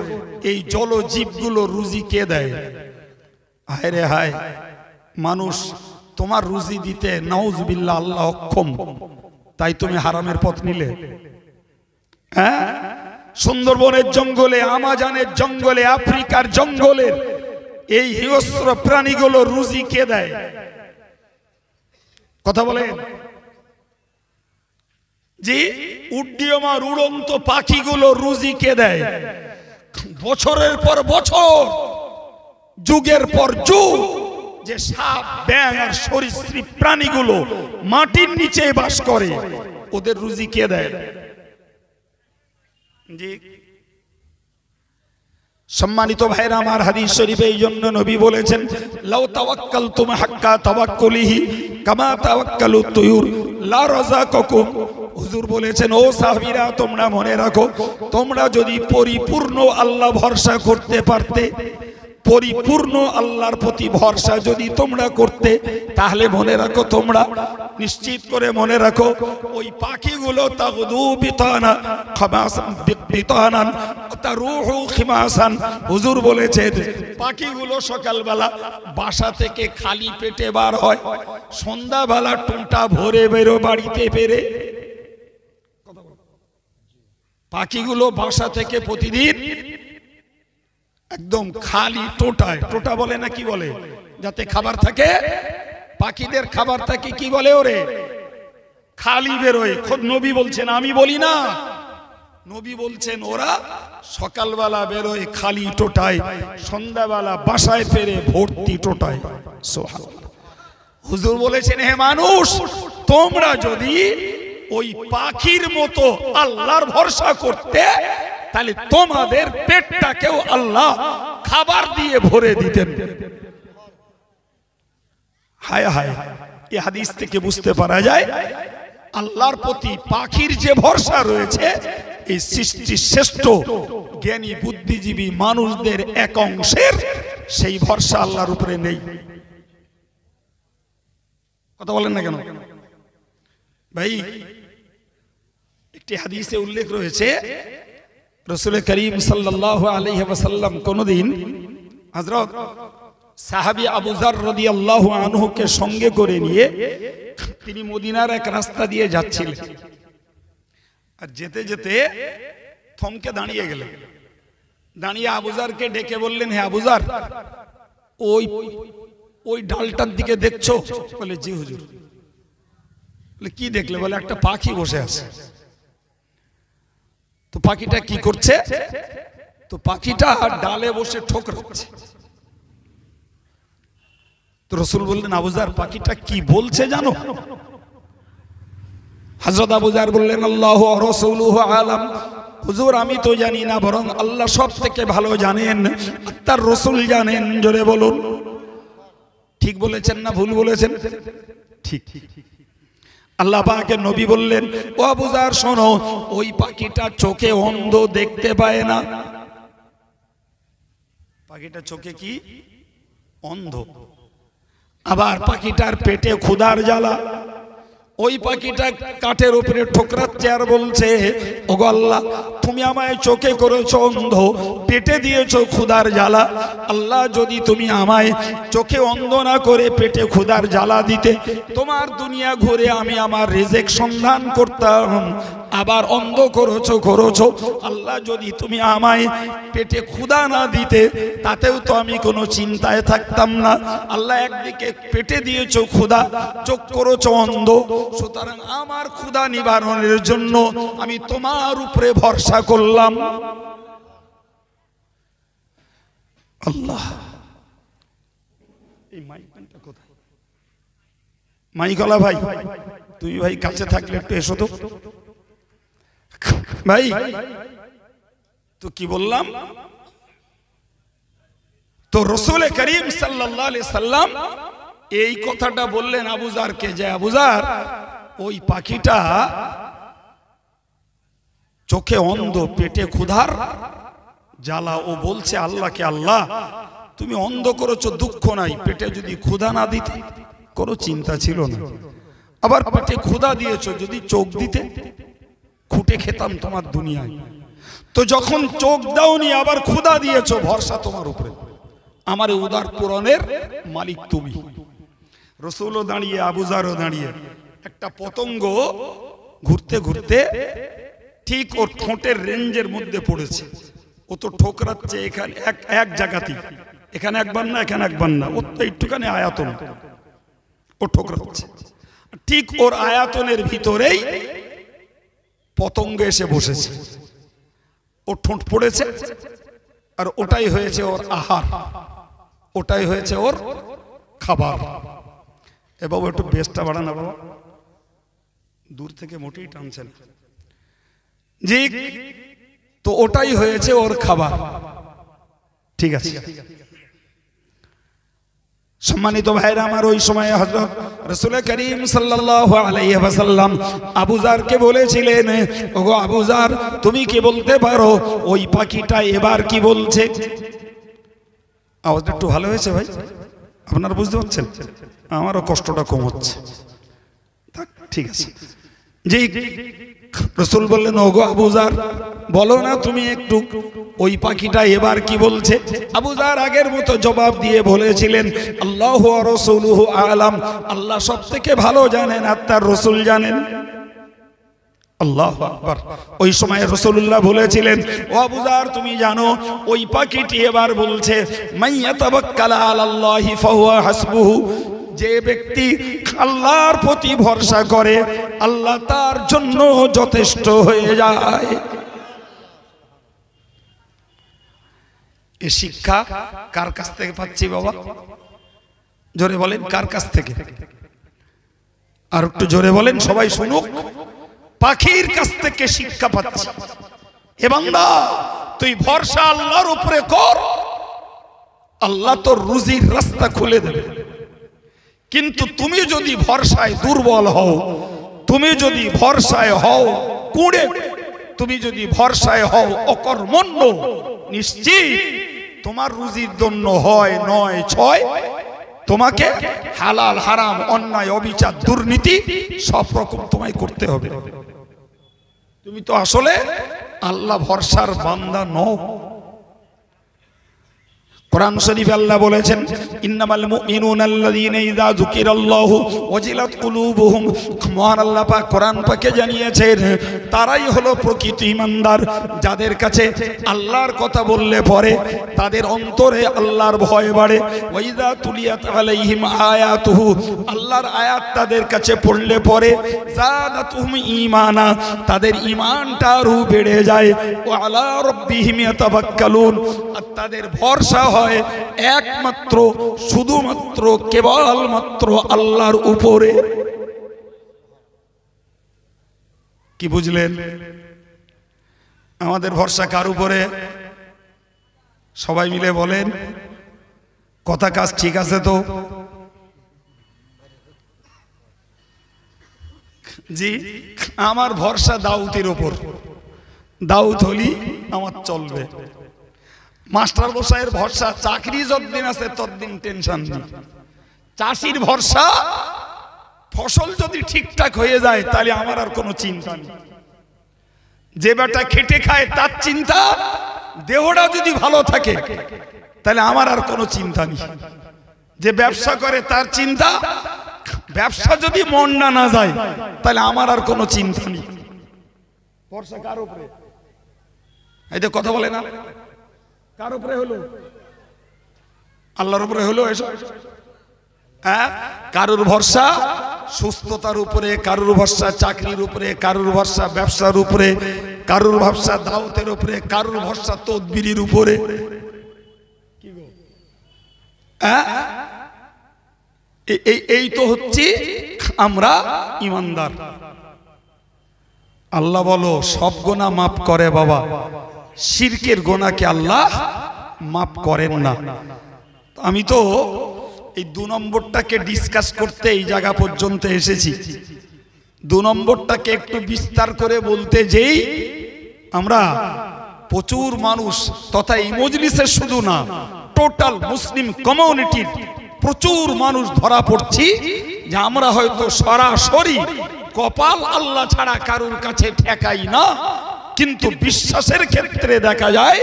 এই জলজীবগুলোর রুজি কে দেয়? হায় রে হায়, মানুষ তোমার রুজি দিতে নাউজুবিল্লাহ আল্লাহ অক্ষম, তাই তুমি হারামের পথ নিলে। হ্যাঁ, সুন্দরবনের জঙ্গলে, আমাজনের জঙ্গলে, আফ্রিকার জঙ্গলের এই হিংস্র প্রাণীগুলো রুজি কে দেয়? কথা বলেন জি। উড্ডীয়মান উড়ন্ত পাখিগুলো রুজি কে দেয়? বছরের পর বছর, যুগের পর যুগ যে সাপ, ব্যাঙ আর সরীসৃপ প্রাণীগুলো মাটির নিচে বাস করে, ওদের রুজি কে দেয়? জি। সম্মানিত ভাইরা আমার, হাদিস শরীফে এই জন্য নবী বলেছেন, লাউ তাওয়াক্কালতুম হাক্কা তাওয়াক্কুলিহি কামা তাওয়াক্কালুত তুয়ুর লা রাযাকাকুম। হুজুর বলেছেন, ও সাহাবীরা, তোমরা মনে রাখো, তোমরা যদি পরিপূর্ণ আল্লাহ ভরসা করতে পারতে, পরিপূর্ণ আল্লাহর প্রতি ভরসা যদি তোমরা করতে, তাহলে মনে রাখো, তোমরা নিশ্চিত করে মনে রাখো, ওই পাখিগুলো তাগদু বিতানা খামাসান বিতানান তারুহু খিমাসান। হুজুর বলেছেন, পাখিগুলো সকালবেলা বাসা থেকে খালি পেটে বার হয়, সন্ধ্যাবেলা টোটা ভরে বেরো বাড়িতে ফেরে। পাখিগুলো বাসা থেকে প্রতিদিন একদম খালি টোটায়, টোটা বলে না কি বলে, যাতে খাবার থাকে, পাখিদের খাবার থাকে, কি বলে ওরে, খালি বেরোয়। খোদ নবী বলছেন, আমি বলি না, নবী বলছেন ওরা সকালবেলা বেরোয় খালি টোটায়, সন্ধ্যাবেলা বাসায় ফেরে ভর্তি টোটায়। সুবহানাল্লাহ। হুজুর বলেছেন, হে মানুষ, তোমরা যদি ওই পাখির মতো আল্লাহর ভরসা করতে, তাহলে তোমাদের পেটটাকেও আল্লাহ খাবার দিয়ে ভরে দিতেন। হায় হায়, এই হাদিস থেকে বুঝতে পারা যায় আল্লাহর প্রতি পাখির যে ভরসা রয়েছে, এই সৃষ্টির শ্রেষ্ঠ জ্ঞানী বুদ্ধিজীবী মানুষদের এক অংশের সেই ভরসা আল্লাহর উপরে নেই। কথা বলেন না কেন ভাই? একটি হাদিসে উল্লেখ রয়েছে, রাসূল করিম সাল্লাল্লাহু আলাইহি ওয়াসাল্লাম কোনদিন হযরত সাহাবী আবু যর রাদিয়াল্লাহু আনহু কে সঙ্গে করে নিয়ে তিনি মদিনার এক রাস্তা দিয়ে যাচ্ছিলেন। আর যেতে যেতে থমকে দাঁড়িয়ে গেলেন। দাঁড়িয়ে আবুজারকে ডেকে বললেন, হে আবুজার, ওই ওই ডালটার দিকে দেখছো? বলে জি হুজুর। বলে কি দেখলে? বলে একটা পাখি বসে আছে। তো পাখিটা কি করছে? তো পাখিটা ডালে বসে ঠোকরাচ্ছে। তো রাসূল বললেন, আবুজার পাখিটা কি বলছে জানো? হযরত আবুজার বললেন, আল্লাহু ওয়া রাসূলুহু আলাম। হুজুর আমি তো জানি না, বরং আল্লাহ সব থেকে ভালো জানেন, তার রাসূল জানেন। জোরে বলুন। ঠিক বলেছেন না ভুল বলেছেন? ঠিক। আল্লাহ পাকের নবী বললেন, ও আবুজার শোনো, ওই পাখিটা চোখে অন্ধ, দেখতে পায় না। পাখিটা চোখে কি? অন্ধ। আবার পাখিটার পেটে ক্ষুধার জ্বালা। ওই পাখিটা কাঠের উপরে ঠোকরাচ্ছে আর বলছে, ওগো আল্লাহ, তুমি আমায় চোখে করেছো অন্ধ, পেটে দিয়েছো ক্ষুধার জ্বালা। আল্লাহ, যদি তুমি আমায় চোখে অন্ধ না করে পেটে ক্ষুধার জ্বালা দিতে, তোমার দুনিয়া ঘুরে আমি আমার রিজিক সন্ধান করতাম। আবার অন্ধ করেছো। আল্লাহ, যদি তুমি আমায় পেটে ক্ষুধা না দিতে, তাতেও তো আমি কোনো চিন্তায় থাকতাম না। আল্লাহ, একদিকে পেটে দিয়েছো ক্ষুধা, চোখ করেছো অন্ধ, সুতরাং আমার ক্ষুধা নিবারণের জন্য আমি তোমার উপরে ভরসা করলাম। আল্লাহ, এই মাইকটা কোথায়? মাইকলা ভাই, তুই ভাই কাছে থাকলে একটু এসো তো ভাই। তো কি বললাম? তো রাসূল করিম সাল্লাল্লাহু আলাইহি সাল্লাম এই কথাটা বললেন আবুজারকে, যে আবুজার, ওই পাখিটা চোখে অন্ধ, পেটে ক্ষুধার জ্বালা। ও বলছে আল্লাহকে, আল্লাহ তুমি অন্ধ করেছো, দুঃখ নাই, পেটে যদি ক্ষুধা না দিতে কোনো চিন্তা ছিল না। আবার পেটে ক্ষুধা দিয়েছো, যদি চোখ দিতে খুঁটে খেতাম তোমার দুনিয়ায়। তো যখন চোখ দাওনি, আবার ক্ষুধা দিয়েছো, ভরসা তোমার উপরে। আমার উদার পূরণের মালিক তুমি। রাসূলও দাঁড়িয়ে, আবুজারও দাঁড়িয়ে। একটা পতঙ্গ ঘুরতে ঘুরতে ঠিক ওর ঠোঁটের রেঞ্জের মধ্যে পড়েছে। ও তো ঠোকরাচ্ছে এখানে এক জায়গাতেই, এখানে একবার না, এখানে একবার না, ওর তো একটুখানি আয়াতন, ও ঠোকরাচ্ছে। ঠিক ওর আয়াতনের ভিতরেই পতঙ্গ এসে বসেছে। ওর ঠোঁট পড়েছে, আর ওটাই হয়েছে ওর আহার, ওটাই হয়েছে ওর খাবার। এ বাবু একটু বেশটা বাড়ান না বাবা, দূর থেকে মোটেই টানছেন। জি, তো ওটাই হয়েছে ওর খাবার। ঠিক আছে সম্মানিত ভাইরা আমার, ওই সময় হযরত রাসূল করিম সাল্লাল্লাহু আলাইহি ওয়াসাল্লাম আবুজারকে বলেছিলেন, ওগো আবুজার, তুমি কি বলতে পারো ওই পাখিটা এবার কি বলছে? আওয়াজটা একটু ভালো হয়েছে ভাই, আপনারা বুঝতে পারছেন? আমারও কষ্টটা কম হচ্ছে। ঠিক আছে জি। রাসূল বললেন, ওগো আবুজার, বলো না তুমি একটু ওই পাখিটা এবার কি বলছে? আবুজার আগের মতো জবাব দিয়ে বলেছিলেন, আল্লাহু ওয়া রাসূলুহু আলাম, আল্লাহ সব থেকে ভালো জানেন আর তার রাসূল জানেন। আল্লাহু আকবার। ওই সময় রাসূলুল্লাহ বলেছিলেন, ও আবুজার, তুমি জানো ওই পাখিটি এবার বলছে, মাইয়াতাওয়াক্কাল আলাল্লাহি ফাহুয়া হাসবুহু, যে ব্যক্তি আল্লাহর প্রতি ভরসা করে আল্লাহ তার জন্য যথেষ্ট হয়ে যায়। এই শিক্ষা কার কাছ থেকে পাচ্ছি বাবা? জোরে বলেন, কার কাছ থেকে? আর একটু জোরে বলেন, সবাই শুনুক। পাখির কাছ থেকে শিক্ষা পাচ্ছি। হে বান্দা, তুই ভরসা আল্লাহর উপরে কর, আল্লাহ তোর রুজির রাস্তা খুলে দেবে। কিন্তু তুমি যদি ভরসায় দুর্বল হও, তুমি যদি ভরসায় হও কুঁড়ে, তুমি যদি ভরসায় হও অকর্মণ্য, নিশ্চিত তোমার রুজির জন্য হয় ৯-৬ তোমাকে হালাল হারাম, অন্যায় অবিচার, দুর্নীতি সব রকম তোমায় করতে হবে। তুমি তো আসলে আল্লাহ ভরসার বান্দা নও। কোরআন শরীফে আল্লাহ বলেছেন ইন্নামাল মুমিনুনা আল্লাযীনা ইযা যুকিরাল্লাহু ওয়াজিলাত কুলুবুহুম। মহান আল্লাহ পাক কোরআন পাকে জানিয়েছেন তারাই হলো প্রকৃত ঈমানদার, যাদের কাছে আল্লাহর কথা বললে পরে তাদের অন্তরে আল্লাহর ভয় বাড়ে। ওয়া ইযা তুলিয়াত আলাইহিম আয়াতুহু, আল্লাহর আয়াত তাদের কাছে পড়লে পরে যাদাতুহুম ঈমানা, তাদের ঈমানটা আরো বেড়ে যায়। ওয়া আলা রাব্বিহিম ইয়াতাওয়াক্কালুন, আর তাদের ভরসা হয় একমাত্র শুধুমাত্র কেবলমাত্র আল্লাহর উপরে। কি বুঝলেন? আমাদের ভরসা কার উপরে? সবাই মিলে বলেন, কথা কাজ ঠিক আছে তো? জি, আমার ভরসা দাউদের উপর। দাউদ হলি আমার চলবে। মাস্টার মশাইয়ের ভরসা চাকরি যতদিন আছে ততদিন টেনশন নেই। চাষির ভরসা ফসল যদি ঠিকঠাক হয়ে যায় তাহলে আমার আর কোনো চিন্তা নেই। যে বেটা খেটে খায় তার চিন্তা, দেহটা যদি ভালো থাকে তাহলে আমার আর কোনো চিন্তা নেই। যে ব্যবসা করে তার চিন্তা, ব্যবসা যদি মন না যায় তাহলে আমার আর কোনো চিন্তা নেই। ভরসা কার উপরে? এই যে কথা বলে না, কার উপরে হলো? আল্লাহর উপরে হলো। এসব হ্যাঁ, কারুর ভরসা সুস্থতার উপরে, কারুর ভরসা চাকরির উপরে, কারুর ভরসা ব্যবসার উপরে, কারুর ভরসা দাওয়াতের উপরে, কারুর ভরসা তদবিরের উপরে। এই তো হচ্ছে আমরা ঈমানদার। আল্লাহ বলো সব গুনাহ মাফ করে বাবা, শিরকের গুনাহকে আল্লাহ মাফ করেন না। আমি তো এই 2 নম্বরটাকে ডিসকাস করতে এই জায়গা পর্যন্ত এসেছি। 2 নম্বরটাকে একটু বিস্তার করে বলতে যেই আমরা প্রচুর মানুষ তথা এই মজলিসের শুধু না, টোটাল মুসলিম কমিউনিটির প্রচুর মানুষ ধরা পড়ছি যে আমরা হয়তো সরাসরি কপাল আল্লাহ ছাড়া কারুর কাছে ঠেকাই না, কিন্তু বিশ্বাসের ক্ষেত্রে দেখা যায়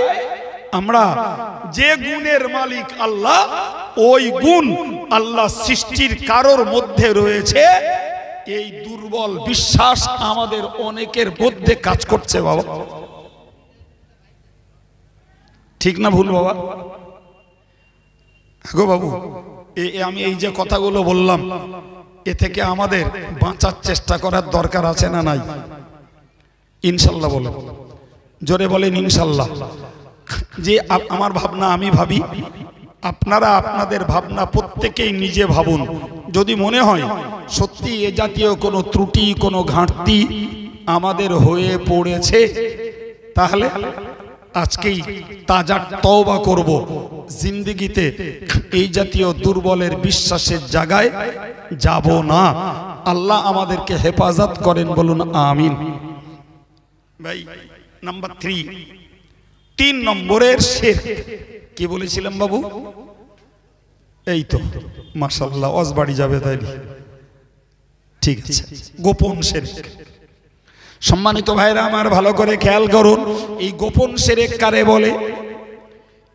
আমরা যে গুণের মালিক আল্লাহ, ওই গুণ আল্লাহ সৃষ্টির কারোর মধ্যে রয়েছে। এই দুর্বল বিশ্বাস আমাদের অনেকের মধ্যে কাজ করছে বাবা। ঠিক না ভুল বাবা? গো বাবু, আমি এই যে কথাগুলো বললাম, এ থেকে আমাদের বাঁচার চেষ্টা করার দরকার আছে না নাই? ইনশাল্লাহ বলেন, জোরে বলেন ইনশাল্লাহ। যে আমার ভাবনা আমি ভাবি, আপনারা আপনাদের ভাবনা প্রত্যেকেই নিজে ভাবুন। যদি মনে হয় সত্যি এ জাতীয় কোনো ত্রুটি, কোনো ঘাটতি আমাদের হয়ে পড়েছে, তাহলে আজকেই তাজা তওবা করব। জিন্দেগিতে এই জাতীয় দুর্বলের বিশ্বাসের জায়গায় যাব না। আল্লাহ আমাদেরকে হেফাজত করেন, বলুন আমিন। ভাই নাম্বার 3 নম্বরের শিরক কি বলেছিলাম বাবু? এই তো মাশাআল্লাহ, ওয়াজ বাড়ি যাবে তাইলে ঠিক আছে। গোপন শিরক। সম্মানিত ভাইরা আমার, ভালো করে খেয়াল করুন, এই গোপন শিরক কারে বলে?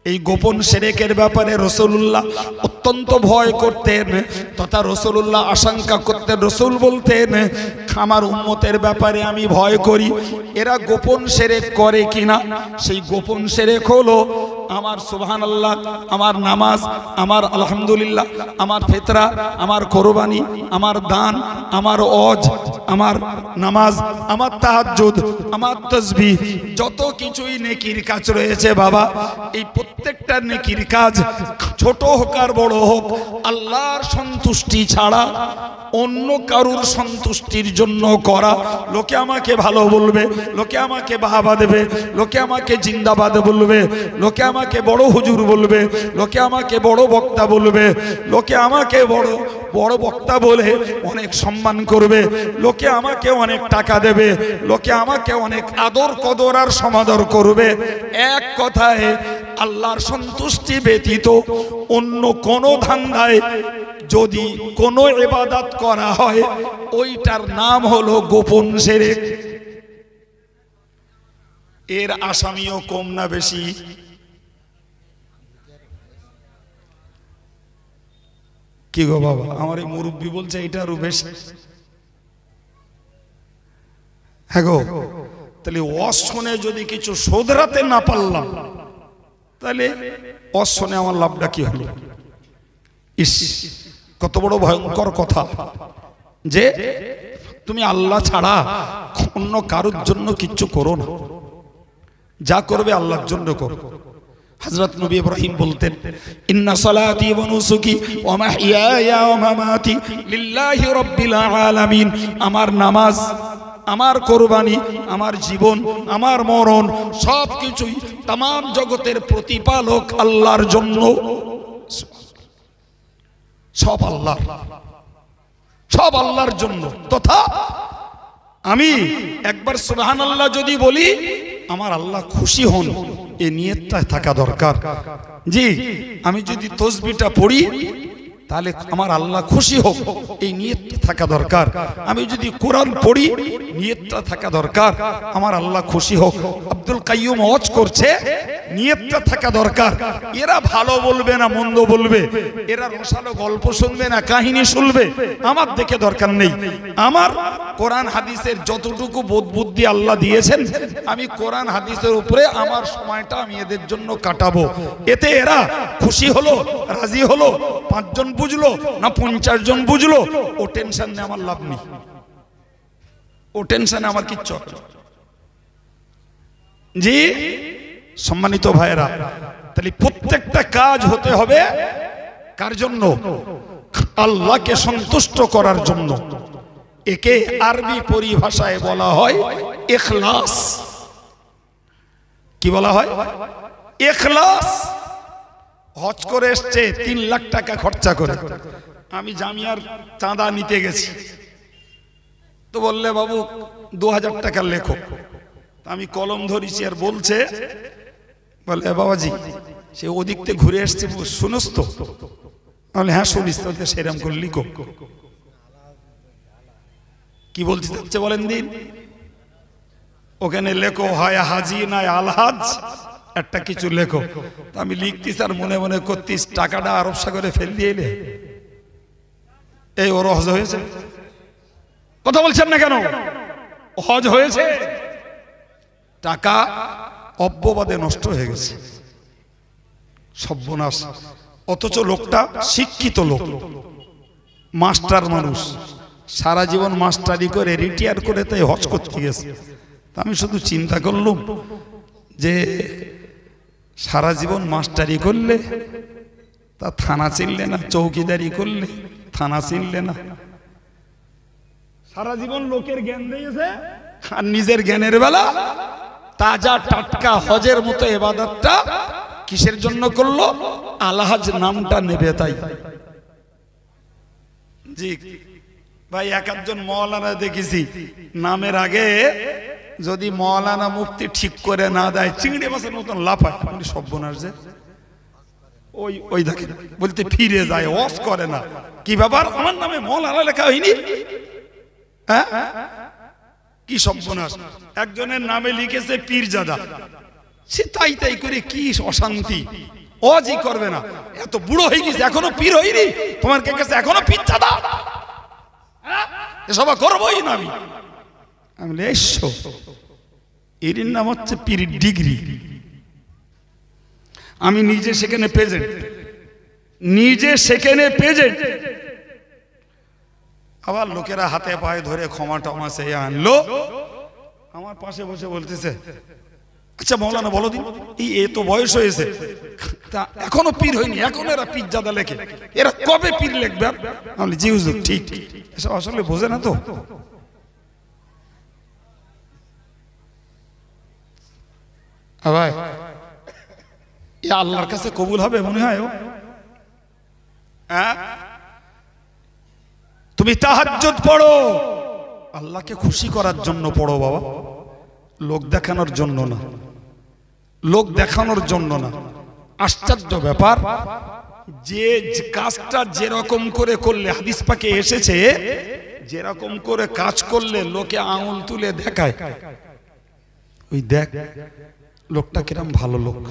এই গোপন শিরকের ব্যাপারে রাসূলুল্লাহ অত্যন্ত ভয় করতেন, তথা রাসূলুল্লাহ আশঙ্কা করতেন। রাসূল বলতেন, আমার উম্মতের ব্যাপারে আমি ভয় করি, এরা গোপন শিরক করে কিনা। সেই গোপন শিরক হলো আমার সুবহানাল্লাহ, আমার নামাজ, আমার আলহামদুলিল্লাহ, আমার ফিতরা, আমার কোরবানি, আমার দান, আমার ওয়াজ, আমার নামাজ, আমার তাহাজ্জুদ, আমার তাসবিহ, যত কিছুই নেকির কাজ রয়েছে বাবা, এই প্রত্যেকটা নেকির কাজ ছোট হোক আর বড় হোক, আল্লাহর সন্তুষ্টি ছাড়া অন্য কারুর সন্তুষ্টির জন্য করা। লোকে আমাকে ভালো বলবে, লোকে আমাকে বাহাবা দেবে, লোকে আমাকে জিন্দাবাদ বলবে, লোকে আমাকে বড় হুজুর বলবে, লোকে আমাকে বড় বক্তা বলবে, লোকে আমাকে বড় বড় বক্তা বলে অনেক সম্মান করবে, লোকে আমাকে অনেক টাকা দেবে, লোকে আমাকে অনেক আদর কদর আর সমাদর করবে। এক কথায় আল্লাহর সন্তুষ্টি ব্যতীত অন্য কোনো ধান্দায় যদি কোনো ইবাদত করা হয়, ওইটার নাম হলো গোপন শিরক। এর আসামিও কম না বেশি? কি গো বাবা, আমার এই মুরব্বী বলছে এটা আরো বেশি। হ্যাঁ গো, তাহলে ওয়াজ শুনে যদি কিছু শোধরাতে না পারলাম, তাহলে ওয়াজ শুনে আমার লাভটা কি হলো? ইস, কত বড় ভয়ঙ্কর কথা যে তুমি আল্লাহ ছাড়া অন্য কারোর জন্য কিচ্ছু করো না, যা করবে আল্লাহর জন্য করো। হযরত নবী ইব্রাহিম বলতেন, ইন্না সালাতি ওয়া নুসুকি ওয়া মাহইয়ায়া ওয়া মামাতি লিল্লাহি রাব্বিল আলামিন। আমার নামাজ, আমার কোরবানি, আমার জীবন, আমার মরণ সবকিছুই তাম জগতের প্রতিপালক আল্লাহর জন্য। সব আল্লাহর, সব আল্লাহর জন্য। তথা আমি একবার সুবহানাল্লাহ যদি বলি, আমার আল্লাহ খুশি হন, এই নিয়তটা থাকা দরকার। জি, আমি যদি তাসবিহটা পড়ি তাহলে আমার আল্লাহ খুশি হোক, এই নিয়তটা থাকা দরকার। আমি যদি কোরআন পড়ি, নিয়তটা থাকা দরকার, আমার আল্লাহ খুশি হোক। আব্দুল কাইয়ুম ওয়াজ করছে, নিয়তটা থাকা দরকার। এরা ভালো বলবে না মন্দ বলবে, এরা রসালো গল্প শুনবে না কাহিনী শুনবে, আমার দেখে দরকার নেই। আমার কোরআন হাদিসের যতটুকু বোধ বুদ্ধি আল্লাহ দিয়েছেন, আমি কোরআন হাদিসের উপরে আমার সময়টা আমি এদের জন্য কাটাবো। এতে এরা খুশি হলো, রাজি হলো, 5 জন বুঝলো না 50 জন বুঝলো, ও টেনশন নেই, আমার লাভ নেই, ও টেনশনে আমার কিচ্ছু। জি সম্মানিত ভাইরা, তাহলে প্রত্যেকটা কাজ হতে হবে কার জন্য? আল্লাহকে সন্তুষ্ট করার জন্য। একে আরবি পরিভাষায় বলা হয় ইখলাস। কি বলা হয়? ইখলাস। হজ করে এসছে 3 লাখ টাকা খরচা করে, আমি জামিয়ার চাঁদা নিতে গেছি, তো বললে বাবু 2000 টাকা লেখো। আমি কলম ধরেছি আর বলছে, বলে বাবাজি সে ওদিক থেকে ঘুরে এসছে, শুনোস তো? বলে হ্যাঁ শুনিস, তো সেরকম করে লিখো। কি বলছি যাচ্ছে বলেন দিন? ওখানে লেখো হয় হাজি নয় আলহাজ, একটা কিছু লেখো। আমি লিখতিস আর মনে মনে করতিস, টাকাটা আরব সাগরে ফেল দিয়ে এলে এই ওর হজ হয়েছে। কথা বলছেন না কেন? হজ হয়েছে, টাকা অব্যবাদে নষ্ট হয়ে গেছে, সর্বনাশ। অথচ লোকটা শিক্ষিত লোক, মাস্টার মানুষ, সারা জীবন মাস্টারি করে রিটায়ার করে তাই হজ করতে গেছে। আমি শুধু চিন্তা করলাম যে সারা জীবন মাস্টারি করলে তা থানা চিনলে না, চৌকিদারি করলে থানা চিনলে না, সারা জীবন লোকের জ্ঞান দিয়েছে আর নিজের জ্ঞানের বেলা তাজা টাটকা হজের মতো ইবাদতটা কিসের জন্য করলো? আলহাজ নামটা নেবে তাই। জি ভাই, এক একজন মওলানা দেখেছি নামের আগে যদি মওলানা মুফতি ঠিক করে না দেয়, চিংড়ি মাছের মতন লাফায়। সর্বনাশ যে ওই ওই দেখেন বলতে ফিরে যায়, ওয়াজ করে না। কি ব্যাপার, আমার নামে মওলানা লেখা হয়নি? হ্যাঁ, কি সর্বনাশ। একজনের নামে লিখেছে পীরজাদা, সে তাই তাই করে কি অশান্তি, ওয়াজই করবে না। এত বুড়ো হয়ে গেছে এখনো পীর হইনি, তোমার কাছে এখনো পীরজাদা, এসব করবোই না আমি। আমি এসো, এর নাম হচ্ছে পীর ডিগ্রি। আমি নিজে সেখানে প্রেজেন্ট, নিজে সেখানে প্রেজেন্ট। আবার লোকেরা হাতে পায়ে ধরে ক্ষমা টমা সে আনলো, আমার পাশে বসে বলতেছে, আচ্ছা মৌলানা বলো দিন, এই এত বয়স হয়েছে তা এখনো পীর হয়নি, এখন এরা পীরজাদা লেখে, এরা কবে পীর লিখবে? আমি জি হুজুর ঠিক, এসব আসলে বোঝে না তো। ভাই এ আল্লাহর কাছে কবুল হবে মনে হয়? হ্যাঁ, তুমি তাহাজ্জুদ পড়ো, আল্লাহকে খুশি করার জন্য পড়ো বাবা, লোক দেখানোর জন্য না, লোক দেখানোর জন্য না। আশ্চর্য ব্যাপার, যে কাজটা যেরকম করে করলে, হাদিস পাকে এসেছে যেরকম করে কাজ করলে লোকে আঙুল তুলে দেখায়, ওই দেখ লোকটা কিরম ভালো লোক,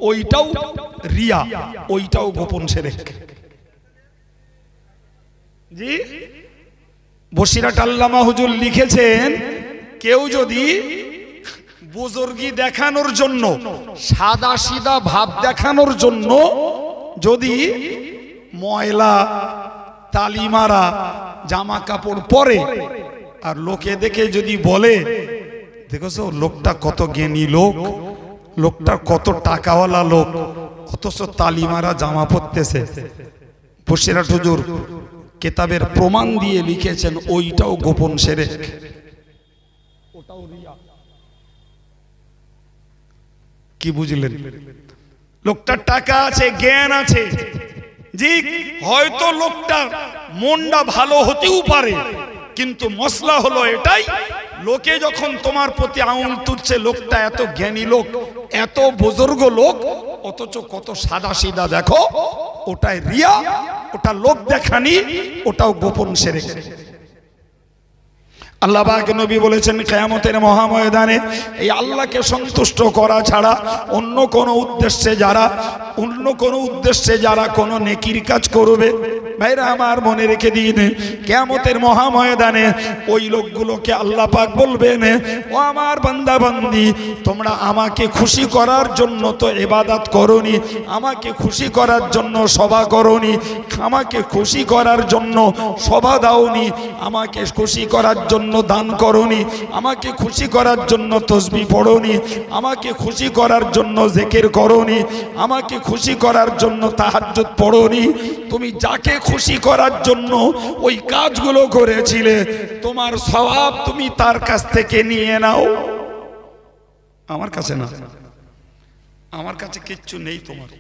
ওইটাও রিয়া, ওইটাও গোপন শিরক। জি বসিরহাট আল্লামা হুজুর লিখেছেন, কেউ যদি বুজুর্গি দেখানোর জন্য, সাদা সিধা ভাব দেখানোর জন্য যদি ময়লা তালিমারা জামা কাপড় পরে আর লোকে দেখে যদি বলে, দেখেছো লোকটা কত জ্ঞানী লোক, লোকটা কত টাকাওয়ালা লোক, অথচ তালিমারা জামা পরতেছে, বসিরহাট হুজুর কিতাবের প্রমাণ দিয়ে লিখেছেন ওইটাও গোপন শিরক, ওটাও রিয়া। কি বুঝলেন? লোকটার টাকা আছে, জ্ঞান আছে, জি হয়তো লোকটার মনটা ভালো হতেও পারে, কিন্তু মসলা হলো এটাই, লোকে যখন তোমার প্রতি আঙুল তুলছে, লোকটা এত জ্ঞানী লোক, এত বুজুর্গ লোক, অথচ কত সাদা সিধা দেখো, ওটাই রিয়া, ওটা লোক দেখানি, ওটাও গোপন শিরক। আল্লাহ পাক নবী বলেছেন কিয়ামতের মহাময়দানে এই আল্লাহকে সন্তুষ্ট করা ছাড়া অন্য কোনো উদ্দেশ্যে যারা কোনো নেকির কাজ করবে, ভাইরা আমার মনে রেখে দিন, কিয়ামতের মহাময়দানে ওই লোকগুলোকে আল্লাহ পাক বলবেন, ও আমার বান্দা বান্দি, তোমরা আমাকে খুশি করার জন্য তো ইবাদত করোনি, আমাকে খুশি করার জন্য সভা করোনি, আমাকে খুশি করার জন্য সভা দাওনি, আমাকে খুশি করার জন্য দান করোনি, আমাকে খুশি করার জন্য তাসবিহ পড়োনি, আমাকে খুশি করার জন্য জিকির করোনি, আমাকে খুশি করার জন্য তাহাজ্জুদ পড়োনি। তুমি যাকে খুশি করার জন্য ওই কাজগুলো করেছিলে, তোমার সওয়াব তুমি তার কাছ থেকে নিয়ে নাও, আমার কাছে না, আমার কাছে কিচ্ছু নেই তোমার।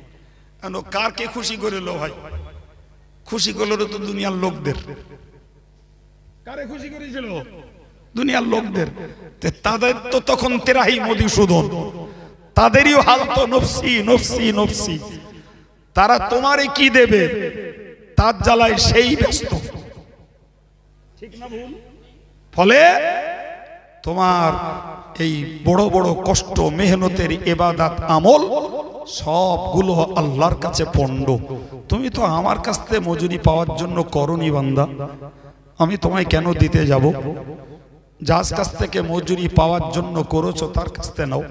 কারকে খুশি করলো ভাই? খুশি করলো তো দুনিয়ার লোকদের। কারে খুশি করেছিল? দুনিয়ার লোকদের। তাদের তো তখন তেরাহি মধুসূদন, তাদেরই হাল তো নফসি নফসি নফসি। তারা তোমারে কি দেবে তার জ্বালায় সেই ব্যস্ত, ঠিক না ভুল? ফলে তোমার এই বড় বড় কষ্ট মেহনতের ইবাদত আমল সবগুলো আল্লাহর কাছে পণ্ড। তুমি তো আমার কাছ থেকে মজুরি পাওয়ার জন্য করনি বান্দা, আমি তোমায় কেন দিতে যাব? যার কাছ থেকে মজুরি পাওয়ার জন্য করেছো তার কাছ থেকে নাও।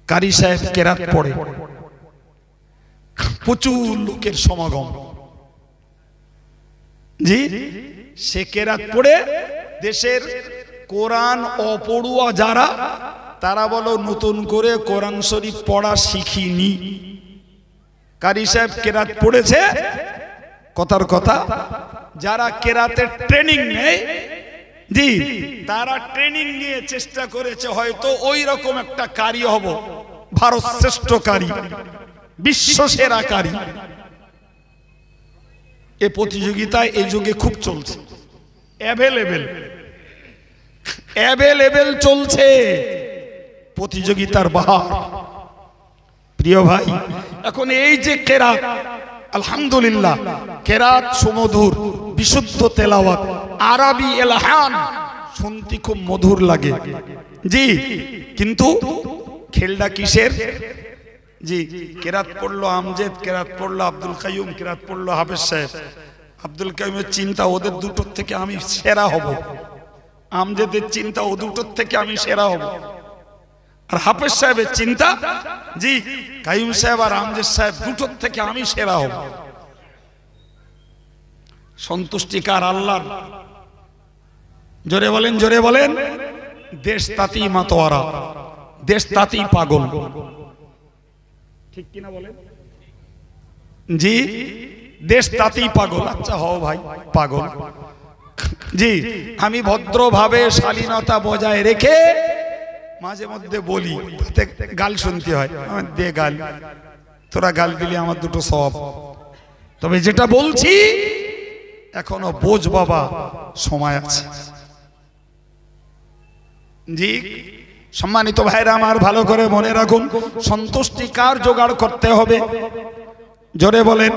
কারি সাহেব কেরাত পড়ে, প্রচুর লোকের সমাগম, জি সে কেরাত পড়ে দেশের কোরআন অপড়ুয়া যারা, তারা বলো নতুন করে কোরআন শরীফ পড়া শিখিনি। কারি সাহেব কেরাত পড়েছে, কথার কথা, যারা কেরাতের ট্রেনিং নেয়, জি তারা ট্রেনিং নিয়ে চেষ্টা করেছে হয়তো ওই রকম একটা কারি হব, ভারত শ্রেষ্ঠ কারি, বিশ্ব সেরা কারি। এই প্রতিযোগিতায় এই যুগে খুব চলছে, অ্যাভেলেবেল চলছে প্রতিযোগিতার বাহার। প্রিয় ভাই, এখন এই যে কেরাত, আলহামদুলিল্লাহ কেরাত সুমধুর, বিশুদ্ধ তেলাওয়াত, আরবি এলহান, শুনতে খুব মধুর লাগে, জি কিন্তু খেলটা কিসের? জি কেরাত পড়লো আমজেদ, কেরাত পড়লো আব্দুল কাইয়ুম, কেরাত পড়লো হাফেজ সাহেব। আব্দুল কাইয়ুমের চিন্তা ওদের দুটোর থেকে আমি সেরা হব, আমজেদের চিন্তা ও দুটোর থেকে আমি সেরা হব, আর হাফেজ সাহেবের চিন্তা, জি কাইয়ুম সাহেব আর আমজেদ সাহেব দুটোর থেকে আমি সেরা হব। সন্তুষ্টিকার আল্লাহর, জোরে বলেন, জোরে বলেন। দেশ তাতেই মাতোয়ারা, দেশ তাতেই পাগল, ঠিক কিনা বলেন? জি দেশ তাতেই পাগল। আচ্ছা হও ভাই পাগল, জি আমি ভদ্রভাবে শালীনতা বজায় রেখে মাঝে মধ্যে বলি, গাল শুনতে হয়, দে গাল, তোরা গাল দিলে আমার দুটো সওয়াব। তবে যেটা বলছি এখনো বোঝ বাবা, সময় আছে। জি সম্মানিত ভাইরা আমার, ভালো করে মনে রাখুন, সন্তুষ্টি কার জোগাড় করতে হবে? জোরে বলেন।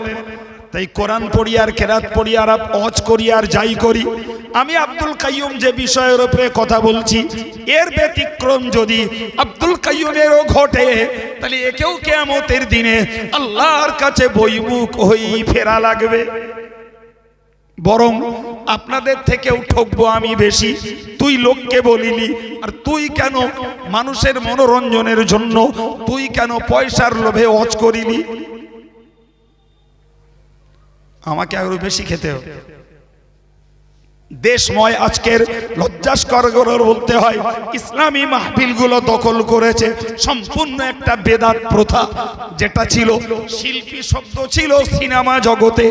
তাই কোরআন পড়ি আর কেরাত পড়ি আর ওয়াজ করি আর যাই করি, আমি আব্দুল কাইয়ুম যে বিষয়ের উপরে কথা বলছি এর ব্যতিক্রম যদি আব্দুল কাইয়ুমেরও ঘটে তাহলে একেও কিয়ামতের দিনে আল্লাহর কাছে বইমুখ হয়েই ফেরা লাগবে। বরং আপনাদের থেকেও ঠকবো আমি বেশি। তুই লোককে বলিলি, আর তুই কেন মানুষের মনোরঞ্জনের জন্য তুই কেন পয়সার লোভে ওয়াজ করিলি? আমাকে আরো বেশি খেতে হবে। দেশময় আজকের লজ্জাস্কর বলতে হয় ইসলামী মাহফিলগুলো দখল করেছে সম্পূর্ণ একটা বেদাত প্রথা। যেটা ছিল শিল্পী শব্দ ছিল সিনেমা জগতে,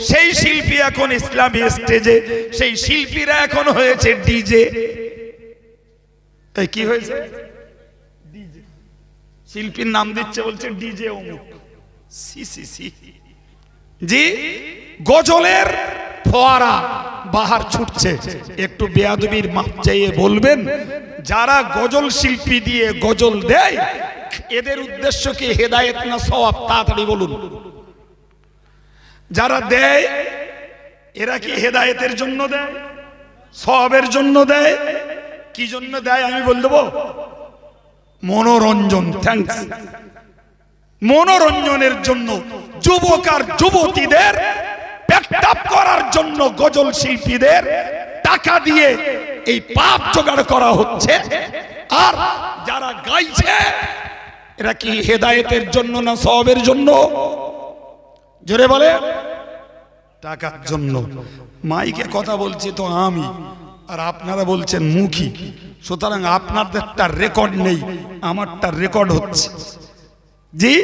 সেই শিল্পী এখন ইসলামী স্টেজে, সেই শিল্পীরা এখন হয়েছে ডিজে। কি হয়েছে? ডিজে। শিল্পীর নাম দিচ্ছে, বলছে ডিজে অমুক। সি সি সি জি, গজলের ফোয়ারা বাহার ছুটছে। একটু বেয়াদবির মাপ চাইয়ে বলবেন, যারা গজল শিল্পী দিয়ে গজল দেয় এদের উদ্দেশ্য কি হেদায়েত না সওয়াব? তাড়াতাড়ি বলুন। যারা দেয় এরা কি হেদায়েতের জন্য দেয়, সওয়াবের জন্য দেয়? কি জন্য দেয় আমি বল দেবো? মনোরঞ্জন। থ্যাঙ্কস। মনোরঞ্জনের জন্য, যুবক আর যুবতীদের প্যাকটাপ করার জন্য গজল শিল্পীদের টাকা দিয়ে এই পাপ জোগাড় করা হচ্ছে। আর যারা গাইছে এরা কি হেদায়েতের জন্য না সওয়াবের জন্য? জোরে বলে। টাকার জন্য। মাইকে কথা বলছি তো আমি, আর আপনারা বলছেন মুখী, সুতরাং আপনাদেরটা রেকর্ড নেই, আমারটা রেকর্ড হচ্ছে। জি,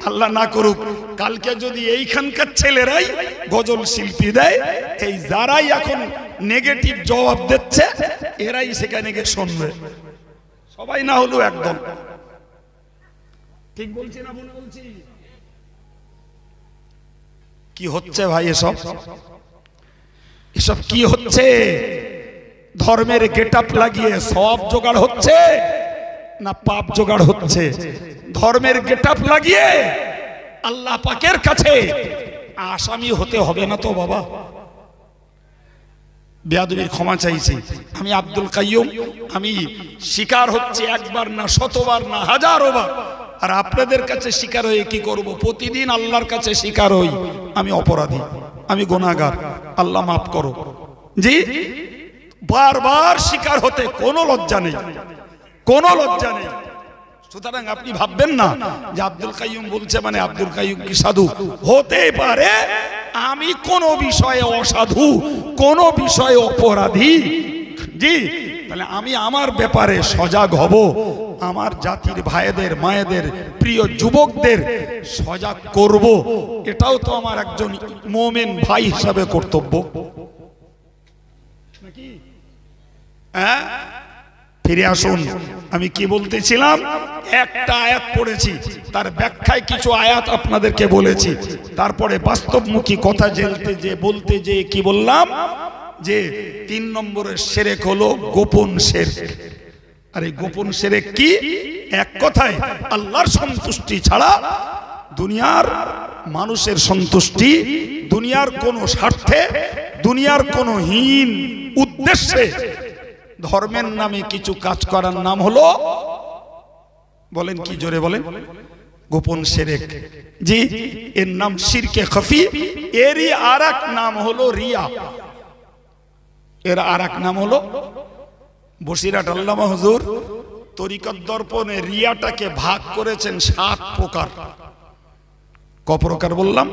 আল্লাহ না করুক কালকে যদি এইখানকার ছেলেরাই গজল শিল্পী দেয়, এই যারাই এখন নেগেটিভ জবাব দিচ্ছে এরাই সেখানে গিয়ে শুনবে, সবাই না হলেও একদম। ঠিক বলছি না ভুল বলছি? কি হচ্ছে ভাই এসব? এসব কি হচ্ছে? ধর্মের গেটআপ লাগিয়ে সওয়াব জোগাড় হচ্ছে না পাপ জোগাড় হচ্ছে? ধর্মের গেটআপ লাগিয়ে আল্লাহ পাকের কাছে আসামি হতে হবে না তো বাবা। বেয়াদবির ক্ষমা চাইছি। আমি আব্দুল কাইয়ুম, আমি শিকার হচ্ছে একবার না শতবার না হাজারো বার। আর আপনাদের কাছে শিকার হয়ে কি করব? প্রতিদিন আল্লাহর কাছে শিকার হই আমি অপরাধী, আমি গুনাহগার, আল্লাহ মাফ করো। জি, বারবার শিকার হতে কোনো লজ্জা নেই, কোনো লজ্জা নেই। সুতরাং আপনি ভাববেন না যে আব্দুল কাইয়ুম বলছে মানে আব্দুল কাইয়ুম কি সাধু? হতে পারে আমি কোন বিষয়ে অসাধু, কোন বিষয়ে অপরাধী। জি, তাহলে আমি আমার ব্যাপারে সজাগ হব, আমার জাতির ভাইদের মায়েদের প্রিয় যুবকদের সজাগ করব। এটাও তো আমার একজন মুমিন ভাই হিসাবে কর্তব্য নাকি? হ্যাঁ, ফিরে আসুন। আমি কি বলতেছিলাম? একটা আয়াত পড়েছি, তার ব্যাখ্যায় কিছু আয়াত আপনাদেরকে বলেছি। তারপরে বাস্তবমুখী কথা বলতে যে কি বললাম, যে 3 নম্বরের শিরক হলো গোপন শিরক। আর এই গোপন শিরক কি? এক কথায় আল্লাহর সন্তুষ্টি ছাড়া দুনিয়ার মানুষের সন্তুষ্টি, দুনিয়ার কোনো স্বার্থে, দুনিয়ার কোনো হীন উদ্দেশ্যে ধর্মের নামে কিছু কাজ করার নাম হলো, বলেন কি, জোরে বলেন, গোপন শিরক। জি, এর নাম শিরকে খফি। এরই আরেক নাম হলো রিয়া। এর আরেক নাম হলো, বসিরহাট আল্লামা হুজুর তরিকত দর্পণে রিয়াটাকে ভাগ করেছেন 7 প্রকার। ক প্রকার বললাম?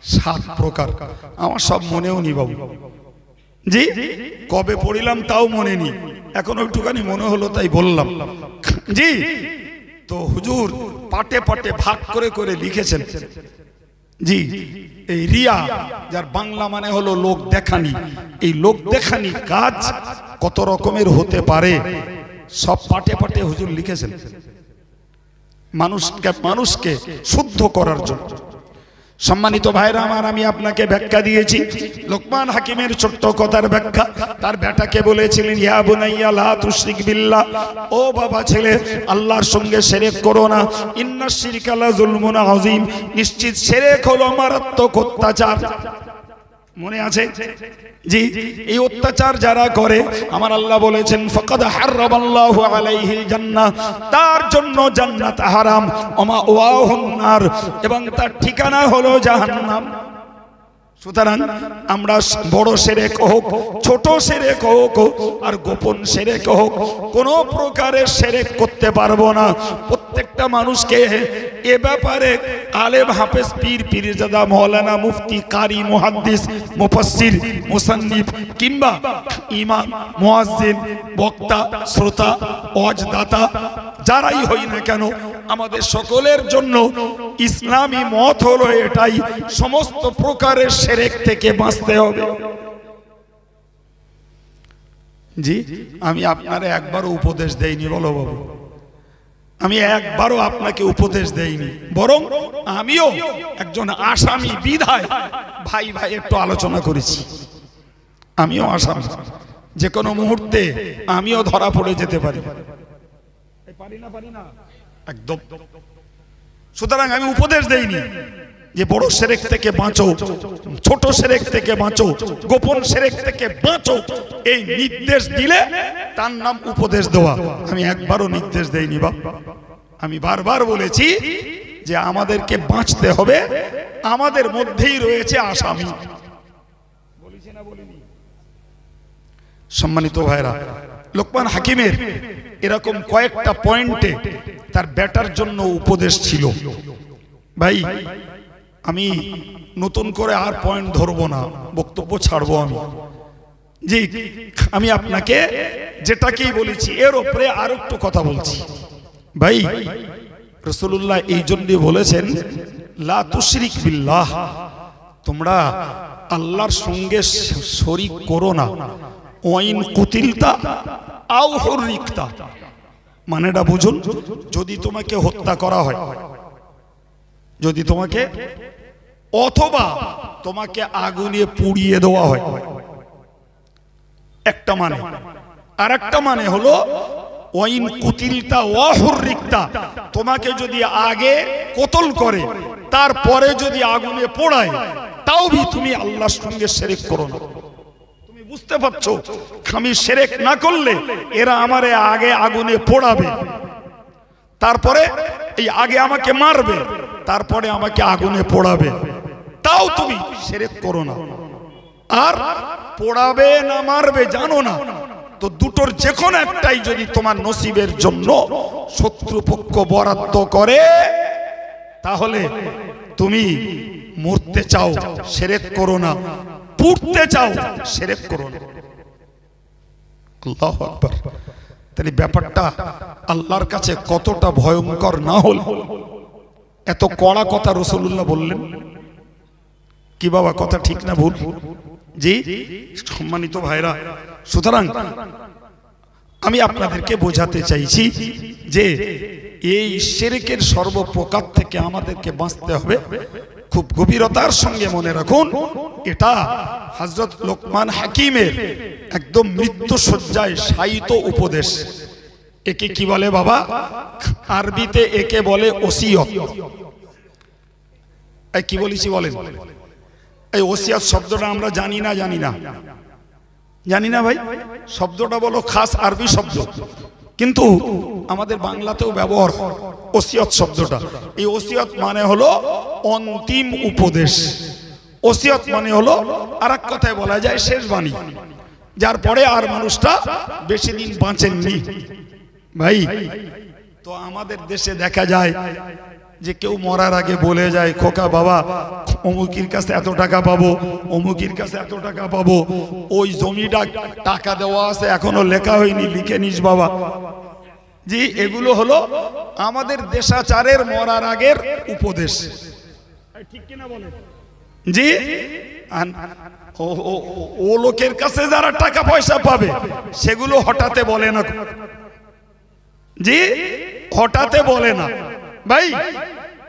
7 প্রকার। আমার সব মনেও নি বাবু। জি, কবে পড়িলাম তাও মনে নি, এখন একটুখানি মনে হলো তাই বললাম। জি, তো হুজুর পাটে পাটে ভাগ করে করে লিখেছেন। জি, এই রিয়া, যার বাংলা মানে হলো লোক দেখানি, এই লোক দেখানি কাজ কত রকমের হতে পারে সব পাটে পাটে হুজুর লিখেছেন, মানুষকে শুদ্ধ করার জন্য। সম্মানিত ভাইরা আমার, আমি আপনাকে ব্যাখ্যা দিয়েছি লোকমান হাকিমের ছোট্ট কথার ব্যাখ্যা। তার বেটাকে বলেছিলেন, ইয়া বুনাইয়া লা তুশরিক বিল্লাহ, ও বাবা ছেলে আল্লাহর সঙ্গে শিরক করো না। ইন্নাশ শিরকা লা যুলমুন আযীম, নিশ্চিত শিরক হলো মারাত্মক অত্যাচার। মনে আছে জি? এই অত্যাচার যারা করে আমার আল্লাহ বলেছেন ফাকাদ হারামাল্লাহু আলাইহিল জান্নাহ, তার জন্য জান্নাত হারাম, ওমা ওয়াহুন নার, এবং তার ঠিকানা হলো জাহান্নাম। সুতরাং আমরা বড় শিরক হোক, ছোট শিরক হোক, আর গোপন শিরক হোক, কোনো প্রকারের শিরক করতে পারবো না। প্রত্যেকটা মানুষকে এ ব্যাপারে আলেম, হাফেজ, পীর, পীরজাদা, মাওলানা, মুফতি, কারি, মুহাদ্দিস, মুফাসসির, মুসান্নিফ কিংবা ইমাম, মুয়াজ্জিন, বক্তা, শ্রোতা, ওয়াজদাতা যারাই হই না কেন, আমাদের সকলের জন্য ইসলামী মত হলো এটাই, সমস্ত প্রকারের শিরক থেকে বাঁচতে হবে। জি, আমি আপনারে একবারও উপদেশ দেইনি, বলো বাবু, আমি একবারও আপনাকে উপদেশ দেইনি, বরং আমিও একজন আসামি বিধায় ভাই ভাই একটু আলোচনা করেছি। আমিও আসামি, যে কোনো মুহূর্তে আমিও ধরা পড়ে যেতে পারি, পারি না একদম। সুতরাং আমি উপদেশ দেইনি যে বড় শিরক থেকে বাঁচো, ছোট শিরক থেকে বাঁচো, গোপন শিরক থেকে বাঁচো, এই নির্দেশ দিলে তার নাম উপদেশ দেওয়া। আমি একবারও নির্দেশ দেইনি বাবা। আমি বারবার বলেছি যে আমাদেরকে বাঁচতে হবে, আমাদের মধ্যেই রয়েছে আসামি। বলেছি না বলিনি? সম্মানিত ভাইরা, লোকমান হাকিমের এরকম কয়েকটা পয়েন্টে তার বেটার জন্য উপদেশ ছিল। ভাই আমি নতুন করে আর পয়েন্ট ধরবো না, বক্তব্য ছাড়বো আমি। জি, আমি আপনাকে যেটাকেই বলেছি এর উপরে আর একটু কথা বলছি। ভাই রাসূলুল্লাহ এই জন্য বলেছেন লা তুশরিক বিল্লাহ, তোমরা আল্লাহর সঙ্গে শরীক করো না। ওয়াইন কুতিলতা আও হুররিকতা, মানেটা বুঝুন, যদি তোমাকে হত্যা করা হয়, যদি তোমাকে অথবা তোমাকে আগুনে পুড়িয়ে দেওয়া হয়, একটা মানে। আর একটা মানে হলো ওয়াইন কুতিলতা ওয়া হুররিকতা, তোমাকে যদি আগে কতল করে তারপরে যদি আগুনে পোড়ায়, তাও ভি তুমি আল্লাহর সঙ্গে শিরক করো না। তুমি বুঝতে পারছো, আমি শিরক না করলে এরা আমারে আগে আগুনে পোড়াবে, তারপরে এই আগে আমাকে মারবে, তারপরে আমাকে আগুনে পোড়াবে, তাও তুমি শিরক করো না। আর পোড়াবে না মারবে জানো না, তো দুটোর যে কোনো একটাই যদি তোমার নসিবের জন্য শত্রুপক্ষ বরাদ্দ করে, তাহলে তুমি মরতে চাও শিরক করো না, পুড়তে চাও শিরক করো না। আল্লাহু আকবার। তাহলে ব্যাপারটা আল্লাহর কাছে কতটা ভয়ঙ্কর না হল এত কড়া কথা রাসূলুল্লাহ বললেন। কি বাবা, কথা ঠিক না ভুল? জি সম্মানিত ভাইরা, সুতরাং আমি আপনাদেরকে বোঝাতে চাইছি যে এই শিরকের সর্বপ্রকার থেকে আমাদেরকে বাঁচতে হবে। খুব গভীরতার সঙ্গে মনে রাখুন, এটা হযরত লোকমান হাকিমের একদম মৃত্যুশয্যায় শায়িত উপদেশ। একে কি বলে বাবা? আরবিতে একে বলে ওসিয়ত। এই কি বলেছি বলেন? এই ওসিয়ত শব্দটা আমরা জানি না জানি না ভাই। শব্দটা বলো খাস আরবি শব্দ, কিন্তু আমাদের বাংলাতেও ব্যবহার ওসিয়ত শব্দটা। এই ওসিয়ত মানে হলো অন্তিম উপদেশ। ওসিয়ত মানে হলো আরেক কথায় বলা যায় শেষ বাণী, যার পরে আর মানুষটা বেশি দিন বাঁচেননি। ভাই তো আমাদের দেশে দেখা যায় যে কেউ মরার আগে বলে যায়, খোকা বাবা অমুকির কাছে এত টাকা পাবো, অমুকির কাছে এত টাকা পাবো, ওই জমিটা টাকা দেওয়া আছে এখনো লেখা হয়নি, লিখে নিস বাবা। জি, এগুলো হলো আমাদের দেশাচারের মরার আগের উপদেশ, ঠিক কিনা বলেন? জি, ও লোকের কাছে যারা টাকা পয়সা পাবে সেগুলো হঠাতে বলে না। জি, হঠাতে বলে না। ভাই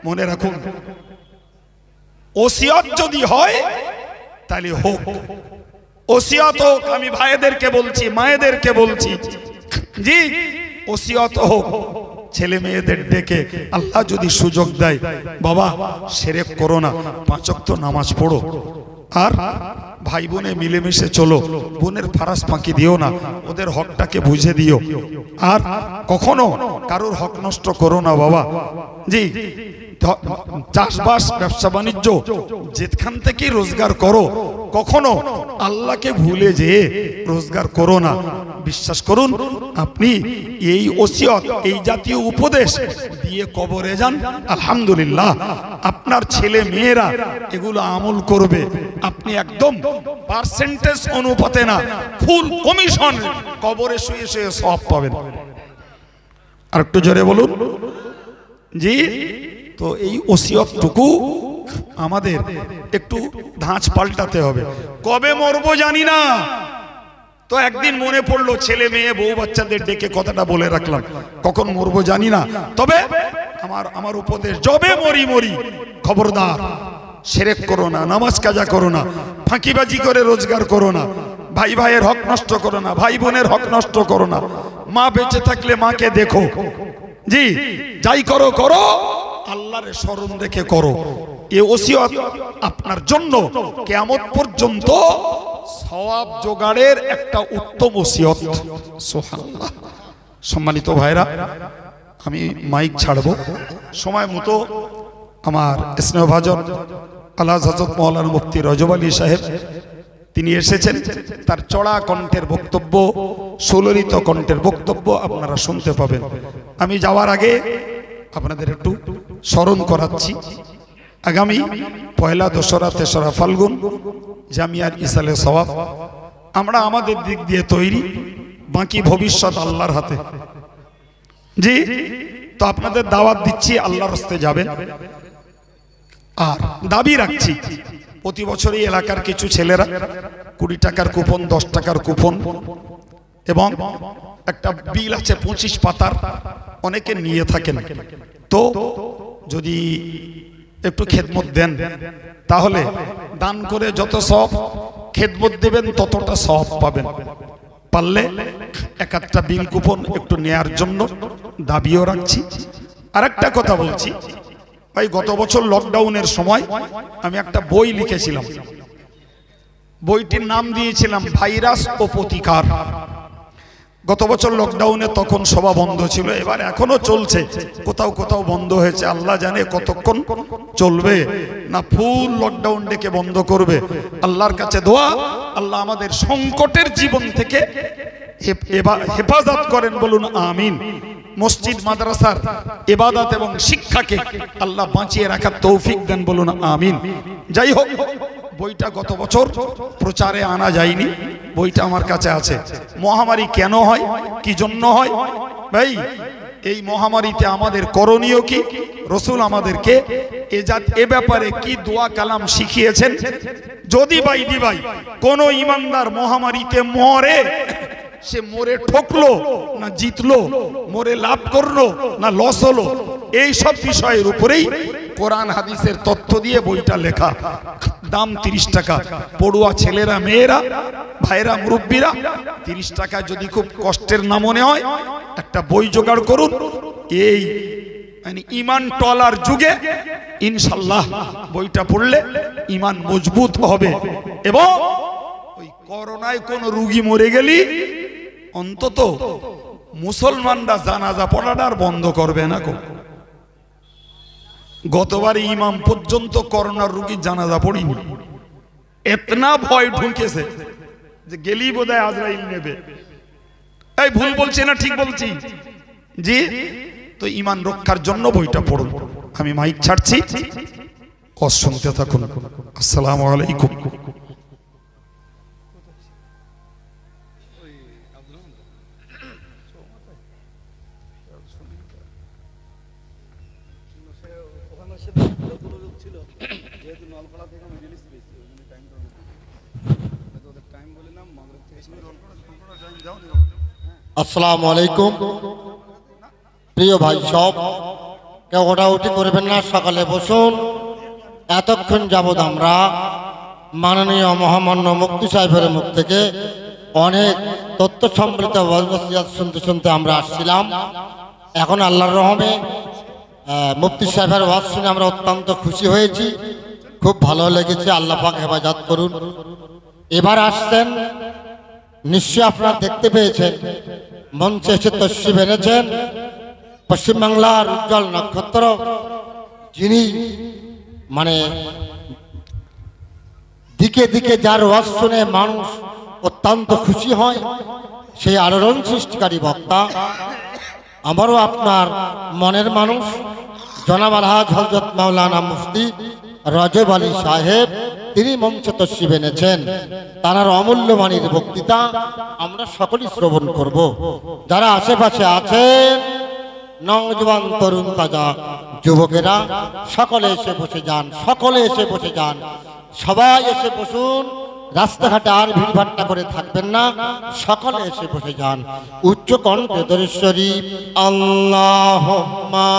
মনে রাখুন, ওসিয়ত যদি হয় তাহলে হোক, ওসিয়ত হোক। আমি ভাইদেরকে বলছি, মায়েদেরকে বলছি, জি ওসিয়ত হোক। ছেলে মেয়েদের ডেকে আল্লাহ যদি সুযোগ দেয়, বাবা শিরক করো না, 5 ওয়াক্ত নামাজ পড়ো, আর ভাই বোনে মিলেমিশে চলো, বোনের ফারাস ফাঁকি দিও না, ওদের হকটাকে বুঝে দিও, আর কখনো কারোর হক নষ্ট করো না বাবা। জি, চাষবাস ব্যবসা বাণিজ্য যেখান থেকে রোজগার করো, কখনো আল্লাহকে ভুলে যেয়ে রোজগার করো না। বিশ্বাস করুন, আপনি এই ওসিয়ত, এই জাতীয় উপদেশ দিয়ে কবরে যান, আলহামদুলিল্লাহ আপনার ছেলে মেয়েরা এগুলো আমল করবে। আপনি একদম পার্সেন্টেজ অনুপাতে না, ফুল কমিশন কবরে শুয়ে শুয়ে সওয়াব পাবেন। আর একটু জোরে বলুন। জি, তো এই ওসিয়তটুকু আমাদের একটু ধাঁচ পাল্টাতে হবে। কবে মরবো জানি না, তো একদিন মনে পড়লো, ছেলে মেয়ে বউ বাচ্চাদের ডেকে কথাটা বলে রাখলাম। কখন মরবো জানি না, তবে আমার উপদেশ, যবে মরি মরি খবরদার শিরক করো না, নামাজ কাজা করো না, ফাঁকিবাজি করে রোজগার করো না, ভাই ভাইয়ের হক নষ্ট করো না, ভাই বোনের হক নষ্ট করো না, মা বেঁচে থাকলে মাকে দেখো। জি, যাই করো করো আল্লাহর স্মরণ রেখে করো। এই ওসিয়ত আপনার জন্য কিয়ামত পর্যন্ত সওয়াব জোগাড়ের একটা উত্তম ওসিয়ত। সুবহানাল্লাহ। সম্মানিত ভাইরা, আমি মাইক ছাড়বো সময় মতো। আমার স্নেহভাজন আল্লাহ হযরত মাওলানা মুফতি রজব আলী সাহেব তিনি এসেছেন, তার চড়া কণ্ঠের বক্তব্য, সুললিত কণ্ঠের বক্তব্য আপনারা শুনতে পাবেন। আমি যাওয়ার আগে আপনাদের একটু স্মরণ করাচ্ছি, আগামী পয়লা, দোসরা, তেসরা ফাল্গুন জামিয়ার ইসালে সওয়াব, আমরা আমাদের দিক দিয়ে তৈরি, বাকি ভবিষ্যৎ আল্লাহর হাতে। জি, তো আপনাদের দাওয়াত দিচ্ছি, আল্লাহর রাস্তায় যাবেন। আর দাবি রাখছি, প্রতি বছরই এলাকার কিছু ছেলেরা 20 টাকার কুপন, 10 টাকার কুপন এবং একটা বিল আছে 25 পাতার, অনেকে নিয়ে থাকেন। তো যদি একটু খেদমত দেন, তাহলে দান করে যত সওয়াব, খেদমত দেবেন ততটা সওয়াব পাবেন। পারলে এক একটা বিল কুপন একটু নেয়ার জন্য দাবিও রাখছি। আর একটা কথা বলছি ভাই, গত বছর লকডাউনের সময় আমি একটা বই লিখেছিলাম, বইটির নাম দিয়েছিলাম ভাইরাস ও প্রতিকার। গত বছর লকডাউনে তখন সভা বন্ধ ছিল, এবার এখনো চলছে, কোথাও কোথাও বন্ধ হয়েছে, আল্লাহ জানে কতক্ষণ চলবে, না ফুল লকডাউন ডেকে বন্ধ করবে। আল্লাহর কাছে দোয়া, আল্লাহ আমাদের সংকটের জীবন থেকে হেফাজত করেন, বলুন আমিন। মসজিদ মাদ্রাসার ইবাদত এবং শিক্ষাকে আল্লাহ বাঁচিয়ে রাখার তৌফিক দেন, বলুন আমিন। যাই হোক, বইটা গত বছর প্রচারে আনা যায়নি, বইটা আমার কাছে আছে। মহামারী কেন হয়, কি জন্য হয় ভাই, এই মহামারীতে আমাদের করণীয় কি, রসুল আমাদেরকে এ ব্যাপারে কি দোয়া কালাম শিখিয়েছেন। যদি ভাই কোন ইমানদার মহামারীতে মরে, সে মরে ঠকলো না জিতলো, মরে লাভ করলো না লস হলো, এই সব বিষয়ের উপরেই কোরআন হাদিসের তথ্য দিয়ে বইটা লেখা। দাম 30 টাকা। পড়ুয়া ছেলেরা, মেয়েরা, ভাইরা, মুরব্বীরা 30 টাকা যদি খুব কষ্টের না মনে হয় একটা বই জোগাড় করুন। এই মানে ইমান টলার যুগে ইনশাল্লাহ বইটা পড়লে ইমান মজবুত হবে। এবং ওই করোনায় কোন রোগী মরে গেলি অন্তত মুসলমানরা জানাজা পড়াটা আর বন্ধ করবে না। গতবার ইমাম পর্যন্ত করোনার রোগীর জানাজা পড়িনি, এতনা ভয় ঢুকেছে যে গেলি বোধহয় আজরাইল নেবে। এই ভুল বলছি না ঠিক বলছি? জি, তো ইমান রক্ষার জন্য বইটা পড়ুন। আমি মাইক ছাড়ছি, শুনতে থাকুন। আসসালামু আলাইকুম। আসসালামু আলাইকুম। প্রিয় ভাই সব, কেউ ওঠাউঠি করবেন না, সকালে বসুন। এতক্ষণ যাবৎ আমরা মাননীয় মহামান্য মুফতি সাহেবের মুখ থেকে অনেক তথ্য সমৃদ্ধ ওয়াজ শুনতে শুনতে আমরা আসছিলাম। এখন আল্লাহর রহমে মুফতি সাহেবের ওয়াজ শুনে আমরা অত্যন্ত খুশি হয়েছি, খুব ভালো লেগেছে। আল্লাহ পাক হেফাজত করুন। এবার আসছেন, নিশ্চয় আপনারা দেখতে পেয়েছেন, মঞ্চে এসে তশরিফ এনেছেন পশ্চিমবাংলার উজ্জ্বল নক্ষত্র, যিনি মানে দিকে দিকে যার ওয়াজ শুনে মানুষ অত্যন্ত খুশি হয়, সেই আলোড়ন সৃষ্টিকারী বক্তা, আমারও আপনার মনের মানুষ জনাব আলহাজ হযরত মাওলানা মুফতি রজব আলী সাহেব, তিনি মঞ্চে তশরিফ এনেছেন। তার অমূল্য বাণীর বক্তৃতা আমরা সকলেই শ্রবণ করব। যারা আশেপাশে আছেন নওজওয়ান তরুণ তাজা যুবকেরা সকলে এসে বসে যান, সকলে এসে বসে যান, সবাই এসে বসুন। রাস্তাঘাটে আর ভিড়ভাট্টা করে থাকবেন না, সকলে এসে বসে যান। উচ্চ কণ্ঠে দরুদ শরীফ আল্লাহুম্মা